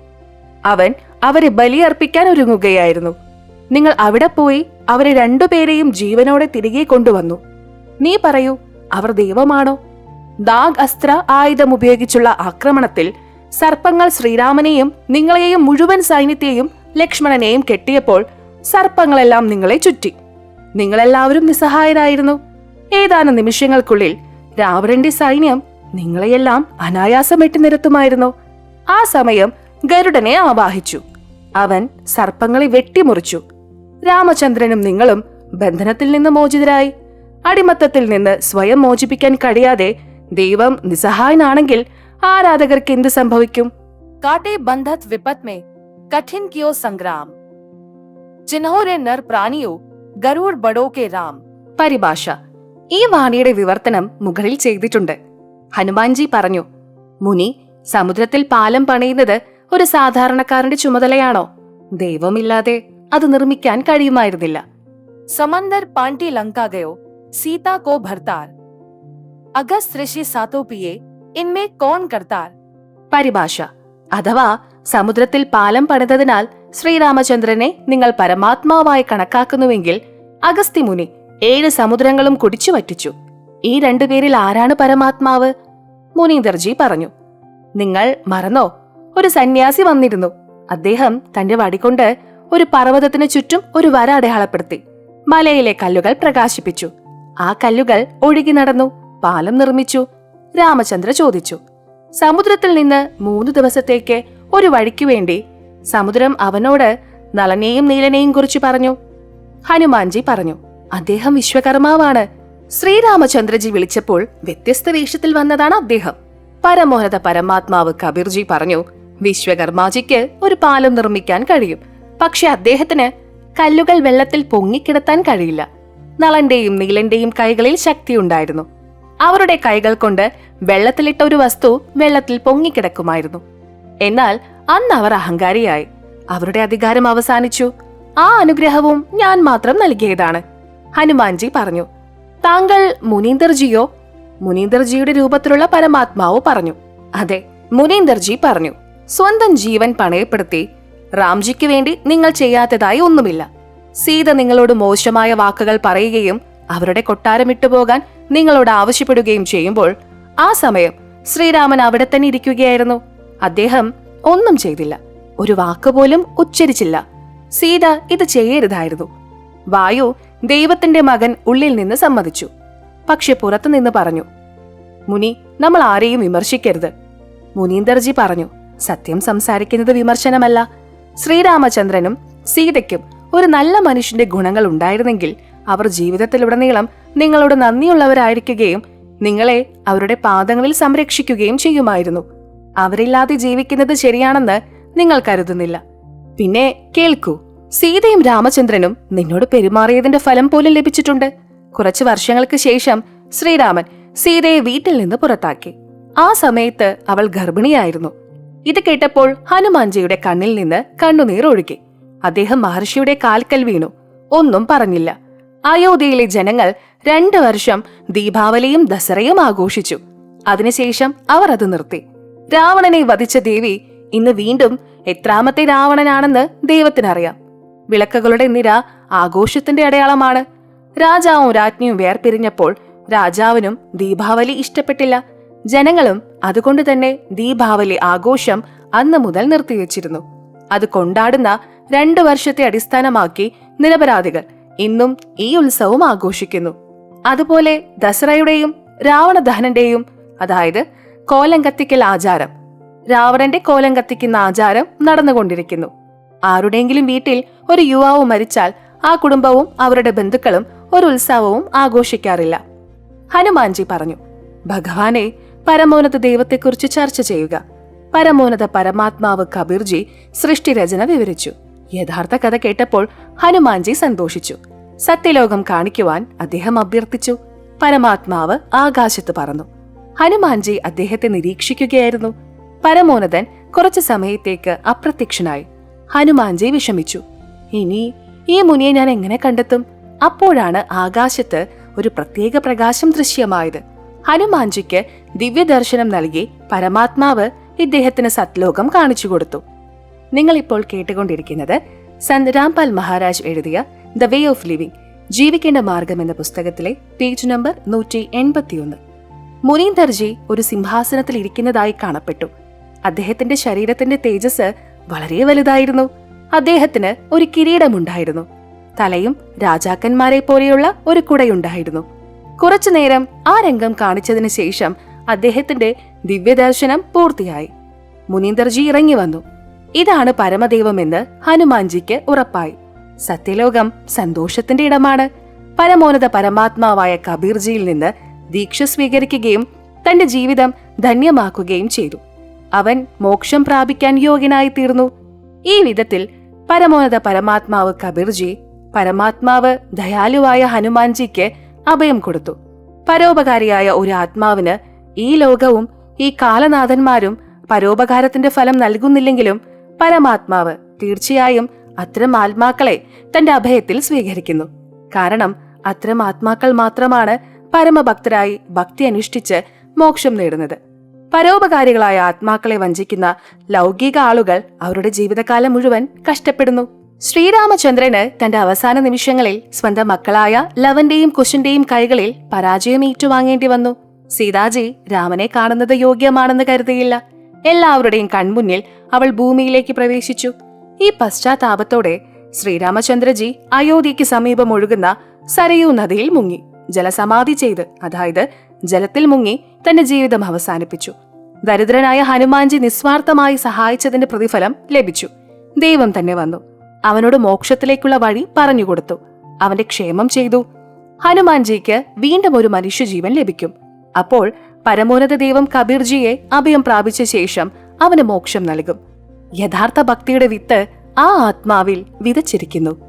അവൻ അവരെ ബലിയർപ്പിക്കാൻ ഒരുങ്ങുകയായിരുന്നു. നിങ്ങൾ അവിടെ പോയി അവരെ 2 പേരെയും ജീവനോടെ തിരികെ കൊണ്ടുവന്നു. നീ പറയൂ, അവർ ദൈവമാണോ? ദാഗ് അസ്ത്ര ആയുധം ഉപയോഗിച്ചുള്ള ആക്രമണത്തിൽ സർപ്പങ്ങൾ ശ്രീരാമനെയും നിങ്ങളെയും മുഴുവൻ സൈന്യത്തെയും ലക്ഷ്മണനെയും കെട്ടിയപ്പോൾ സർപ്പങ്ങളെല്ലാം നിങ്ങളെ ചുറ്റി. നിങ്ങളെല്ലാവരും നിസ്സഹായരായിരുന്നു. ഏതാനും നിമിഷങ്ങൾക്കുള്ളിൽ രാവണന്റെ സൈന്യം നിങ്ങളെയെല്ലാം അനായാസം വെട്ടിനിരത്തുമായിരുന്നു. ആ സമയം ഗരുഡനെ ആവാഹിച്ചു. അവൻ സർപ്പങ്ങളെ വെട്ടിമുറിച്ചു. രാമചന്ദ്രനും നിങ്ങളും ബന്ധനത്തിൽ നിന്ന് മോചിതരായി. അടിമത്തത്തിൽ നിന്ന് സ്വയം മോചിപ്പിക്കാൻ കഴിയാതെ ദൈവം നിസ്സഹായനാണെങ്കിൽ ആരാധകർക്ക് എന്ത് സംഭവിക്കും? കാട്ടെ ബന്ധത് വിപത് മേ കഠിൻ കിയോ സംഗ്രാം, ജിൻഹോരെ നർ പ്രാണിയോ ഗരുഡ് ബഡോ കെ രാം. പരിഭാഷ. ഈ വാണിയുടെ വിവർത്തനം മുകളിൽ ചെയ്തിട്ടുണ്ട്. ഹനുമാൻജി പറഞ്ഞു, മുനി, സമുദ്രത്തിൽ പാലം പണിയുന്നത് ഒരു സാധാരണക്കാരന്റെ ചുമതലയാണോ? ദൈവമില്ലാതെ അത് നിർമ്മിക്കാൻ കഴിയുമായിരുന്നില്ല. സമന്ദർ പാണ്ഡി ലങ്ക ഗയോ സീതാ കോ ഭർത്താർ, അഗസ് ഋഷി സാതോ പിയെ ഇൻമേ കോൺ കർത്താർ. പരിഭാഷ. അഥവാ സമുദ്രത്തിൽ പാലം പണിതതിനാൽ ശ്രീരാമചന്ദ്രനെ നിങ്ങൾ പരമാത്മാവായി കണക്കാക്കുന്നുവെങ്കിൽ അഗസ്ത്യ മുനി 7 സമുദ്രങ്ങളും കുടിച്ചു വറ്റിച്ചു. ഈ 2 പേരിൽ ആരാണ് പരമാത്മാവ്? മുനീന്ദർജി പറഞ്ഞു. നിങ്ങൾ മറന്നോ? ഒരു സന്യാസി വന്നിരുന്നു. അദ്ദേഹം തന്റെ വടികൊണ്ട് ഒരു പർവ്വതത്തിന് ചുറ്റും ഒരു വര അടയാളപ്പെടുത്തി. മലയിലെ കല്ലുകൾ പ്രകാശിപ്പിച്ചു. ആ കല്ലുകൾ ഒഴുകി നടന്നു, പാലം നിർമ്മിച്ചു. രാമചന്ദ്ര ചോദിച്ചു, സമുദ്രത്തിൽ നിന്ന് 3 ദിവസത്തേക്ക് ഒരു വഴിക്കു വേണ്ടി സമുദ്രം അവനോട് നളനെയും നീലനെയും കുറിച്ച് പറഞ്ഞു. ഹനുമാൻജി പറഞ്ഞു, അദ്ദേഹം വിശ്വകർമാവാണ്. ശ്രീരാമചന്ദ്രജി വിളിച്ചപ്പോൾ വ്യത്യസ്ത വേഷത്തിൽ വന്നതാണ് അദ്ദേഹം. പരമോന്നത പരമാത്മാവ് കബീർജി പറഞ്ഞു, വിശ്വകർമാജിക്ക് ഒരു പാലം നിർമ്മിക്കാൻ കഴിയും, പക്ഷെ അദ്ദേഹത്തിന് കല്ലുകൾ വെള്ളത്തിൽ പൊങ്ങിക്കിടത്താൻ കഴിയില്ല. നളന്റെയും നീലന്റെയും കൈകളിൽ ശക്തിയുണ്ടായിരുന്നു. അവരുടെ കൈകൾ കൊണ്ട് വെള്ളത്തിലിട്ട ഒരു വസ്തു വെള്ളത്തിൽ പൊങ്ങിക്കിടക്കുമായിരുന്നു. എന്നാൽ അന്ന് അവർ അഹങ്കാരിയായി. അവരുടെ അധികാരം അവസാനിച്ചു. ആ അനുഗ്രഹവും ഞാൻ മാത്രം നൽകിയതാണ്. ഹനുമാൻജി പറഞ്ഞു, താങ്കൾ മുനീന്ദർജിയോ? മുനീന്ദർജിയുടെ രൂപത്തിലുള്ള പരമാത്മാവ് പറഞ്ഞു. അതെ, മുനീന്ദർജി പറഞ്ഞു, സ്വന്തം ജീവൻ പണയപ്പെടുത്തി റാംജിക്ക് വേണ്ടി നിങ്ങൾ ചെയ്യാത്തതായി ഒന്നുമില്ല. സീത നിങ്ങളോട് മോശമായ വാക്കുകൾ പറയുകയും അവരുടെ കൊട്ടാരം വിട്ടുപോകാൻ നിങ്ങളോട് ആവശ്യപ്പെടുകയും ചെയ്യുമ്പോൾ ആ സമയം ശ്രീരാമൻ അവിടെ തന്നെ ഇരിക്കുകയായിരുന്നു. അദ്ദേഹം ഒന്നും ചെയ്തില്ല, ഒരു വാക്കുപോലും ഉച്ചരിച്ചില്ല. സീത ഇത് ചെയ്യരുതായിരുന്നു. വായു, ദൈവത്തിന്റെ മകൻ, ഉള്ളിൽ നിന്ന് സമ്മതിച്ചു. പക്ഷെ പുറത്തുനിന്ന് പറഞ്ഞു, മുനി, നമ്മൾ ആരെയും വിമർശിക്കരുത്. മുനീന്ദർജി പറഞ്ഞു, സത്യം സംസാരിക്കുന്നത് വിമർശനമല്ല. ശ്രീരാമചന്ദ്രനും സീതയ്ക്കും ഒരു നല്ല മനുഷ്യന്റെ ഗുണങ്ങൾ ഉണ്ടായിരുന്നെങ്കിൽ അവർ ജീവിതത്തിലുടനീളം നിങ്ങളോട് നന്ദിയുള്ളവരായിരിക്കുകയും നിങ്ങളെ അവരുടെ പാദങ്ങളിൽ സംരക്ഷിക്കുകയും ചെയ്യുമായിരുന്നു. അവരില്ലാതെ ജീവിക്കുന്നത് ശരിയാണെന്ന് നിങ്ങൾ കരുതുന്നില്ല. പിന്നെ കേൾക്കൂ, സീതയും രാമചന്ദ്രനും നിന്നോട് പെരുമാറിയതിന്റെ ഫലം പോലും ലഭിച്ചിട്ടുണ്ട്. കുറച്ചു വർഷങ്ങൾക്ക് ശേഷം ശ്രീരാമൻ സീതയെ വീട്ടിൽ നിന്ന് പുറത്താക്കി. ആ സമയത്ത് അവൾ ഗർഭിണിയായിരുന്നു. ഇത് കേട്ടപ്പോൾ ഹനുമാൻജിയുടെ കണ്ണിൽ നിന്ന് കണ്ണുനീർ ഒഴുകി. അദ്ദേഹം മഹർഷിയുടെ കാൽക്കൽ വീണു. ഒന്നും പറഞ്ഞില്ല. അയോധ്യയിലെ ജനങ്ങൾ 2 വർഷം ദീപാവലിയും ദസറയും ആഘോഷിച്ചു. അതിനുശേഷം അവർ അത് നിർത്തി. രാവണനെ വധിച്ച ദേവി ഇന്ന് വീണ്ടും എത്രാമത്തെ രാവണനാണെന്ന് ദൈവത്തിനറിയാം. വിളക്കുകളുടെ നിര ആഘോഷത്തിന്റെ അടയാളമാണ്. രാജാവും രാജ്ഞിയും വേർപിരിഞ്ഞപ്പോൾ രാജാവിനും ദീപാവലി ഇഷ്ടപ്പെട്ടില്ല. ജനങ്ങളും അതുകൊണ്ട് തന്നെ ദീപാവലി ആഘോഷം അന്ന് മുതൽ നിർത്തിവെച്ചിരുന്നു. അത് കൊണ്ടാടുന്ന 2 വർഷത്തെ അടിസ്ഥാനമാക്കി നിരപരാധികൾ ഇന്നും ഈ ഉത്സവം ആഘോഷിക്കുന്നു. അതുപോലെ ദസറയുടെയും രാവണദഹനന്റെയും, അതായത് കോലം കത്തിക്കൽ ആചാരം, രാവണന്റെ കോലം കത്തിക്കുന്ന ആചാരം നടന്നുകൊണ്ടിരിക്കുന്നു. ആരുടെയെങ്കിലും വീട്ടിൽ ഒരു യുവാവ് മരിച്ചാൽ ആ കുടുംബവും അവരുടെ ബന്ധുക്കളും ഒരു ഉത്സവവും ആഘോഷിക്കാറില്ല. ഹനുമാൻജി പറഞ്ഞു, ഭഗവാനെ, പരമോന്നത ദൈവത്തെക്കുറിച്ച് ചർച്ച ചെയ്യുക. പരമോന്നത പരമാത്മാവ് കബീർജി സൃഷ്ടിരചന വിവരിച്ചു. യഥാർത്ഥ കഥ കേട്ടപ്പോൾ ഹനുമാൻജി സന്തോഷിച്ചു. സത്യലോകം കാണിക്കുവാൻ അദ്ദേഹം അഭ്യർത്ഥിച്ചു. പരമാത്മാവ് ആകാശത്ത് പറന്നു. ഹനുമാൻജി അദ്ദേഹത്തെ നിരീക്ഷിക്കുകയായിരുന്നു. പരമോന്നതൻ കുറച്ചു സമയത്തേക്ക് അപ്രത്യക്ഷനായി. ഹനുമാൻജി വിഷമിച്ചു. ഇനി ഈ മുനിയെ ഞാൻ എങ്ങനെ കണ്ടെത്തും? അപ്പോഴാണ് ആകാശത്ത് ഒരു പ്രത്യേക പ്രകാശം ദൃശ്യമായത്. ഹനുമാൻജിക്ക് ദിവ്യദർശനം നൽകി പരമാത്മാവ് ഇദ്ദേഹത്തിന് സത്ലോകം കാണിച്ചു കൊടുത്തു. നിങ്ങളിപ്പോൾ കേട്ടുകൊണ്ടിരിക്കുന്നത് സന്ത് രാംപാൽ മഹാരാജ് എഴുതിയ ദ വേ ഓഫ് ലിവിംഗ്, ജീവിക്കേണ്ട മാർഗം എന്ന പുസ്തകത്തിലെ പേജ് നമ്പർ 181. മുനീന്ദർജി ഒരു സിംഹാസനത്തിൽ ഇരിക്കുന്നതായി കാണപ്പെട്ടു. അദ്ദേഹത്തിന്റെ ശരീരത്തിന്റെ തേജസ് വളരെ വലുതായിരുന്നു. അദ്ദേഹത്തിന് ഒരു കിരീടമുണ്ടായിരുന്നു. തലയും രാജാക്കന്മാരെ പോലെയുള്ള ഒരു കുടയുണ്ടായിരുന്നു. കുറച്ചുനേരം ആ രംഗം കാണിച്ചതിന് ശേഷം അദ്ദേഹത്തിന്റെ ദിവ്യദർശനം പൂർത്തിയായി. മുനീന്ദർജി ഇറങ്ങി വന്നു. ഇതാണ് പരമദൈവമെന്ന് ഹനുമാൻജിക്ക് ഉറപ്പായി. സത്യലോകം സന്തോഷത്തിന്റെ ഇടമാണ്. പരമോന്നത പരമാത്മാവായ കബീർജിയിൽ നിന്ന് ദീക്ഷ സ്വീകരിക്കുകയും തന്റെ ജീവിതം ധന്യമാക്കുകയും ചെയ്തു. അവൻ മോക്ഷം പ്രാപിക്കാൻ യോഗ്യനായി തീർന്നു. ഈ വിധത്തിൽ പരമോന്നത പരമാത്മാവ് കബീർജി, പരമാത്മാവ് ദയാലുവായ ഹനുമാൻജിക്ക് അഭയം കൊടുത്തു. പരോപകാരിയായ ഒരു ആത്മാവിന് ഈ ലോകവും ഈ കാലനാഥന്മാരും പരോപകാരത്തിന്റെ ഫലം നൽകുന്നില്ലെങ്കിലും പരമാത്മാവ് തീർച്ചയായും അത്തരം ആത്മാക്കളെ തന്റെ അഭയത്തിൽ സ്വീകരിക്കുന്നു. കാരണം അത്തരം ആത്മാക്കൾ മാത്രമാണ് പരമഭക്തരായി ഭക്തി അനുഷ്ഠിച്ച് മോക്ഷം നേടുന്നത്. പരോപകാരികളായ ആത്മാക്കളെ വഞ്ചിക്കുന്ന ലൗകിക ആളുകൾ അവരുടെ ജീവിതകാലം മുഴുവൻ കഷ്ടപ്പെടുന്നു. ശ്രീരാമചന്ദ്രന് തന്റെ അവസാന നിമിഷങ്ങളിൽ സ്വന്തം മക്കളായ ലവന്റെയും കുശന്റെയും കൈകളിൽ പരാജയം ഏറ്റുവാങ്ങേണ്ടി വന്നു. സീതാജി രാമനെ കാണുന്നത് യോഗ്യമാണെന്ന് കരുതിയില്ല. എല്ലാവരുടെയും കൺമുന്നിൽ അവൾ ഭൂമിയിലേക്ക് പ്രവേശിച്ചു. ഈ പശ്ചാത്താപത്തോടെ ശ്രീരാമചന്ദ്രജി അയോധ്യയ്ക്ക് സമീപം ഒഴുകുന്ന സരയൂ നദിയിൽ മുങ്ങി ജലസമാധി ചെയ്ത്, അതായത് ജലത്തിൽ മുങ്ങി തന്റെ ജീവിതം അവസാനിപ്പിച്ചു. ദരിദ്രനായ ഹനുമാൻജി നിസ്വാർത്ഥമായി സഹായിച്ചതിന്റെ പ്രതിഫലം ലഭിച്ചു. ദൈവം തന്നെ വന്നു അവനോട് മോക്ഷത്തിലേക്കുള്ള വഴി പറഞ്ഞുകൊടുത്തു. അവന്റെ ക്ഷേമം ചെയ്തു. ഹനുമാൻജിക്ക് വീണ്ടും ഒരു മനുഷ്യജീവൻ ലഭിക്കും. അപ്പോൾ പരമോന്നത ദൈവം കബീർജിയെ അഭയം പ്രാപിച്ച ശേഷം അവന് മോക്ഷം നൽകും. യഥാർത്ഥ ഭക്തിയുടെ വിത്ത് ആ ആത്മാവിൽ വിതച്ചിരിക്കുന്നു.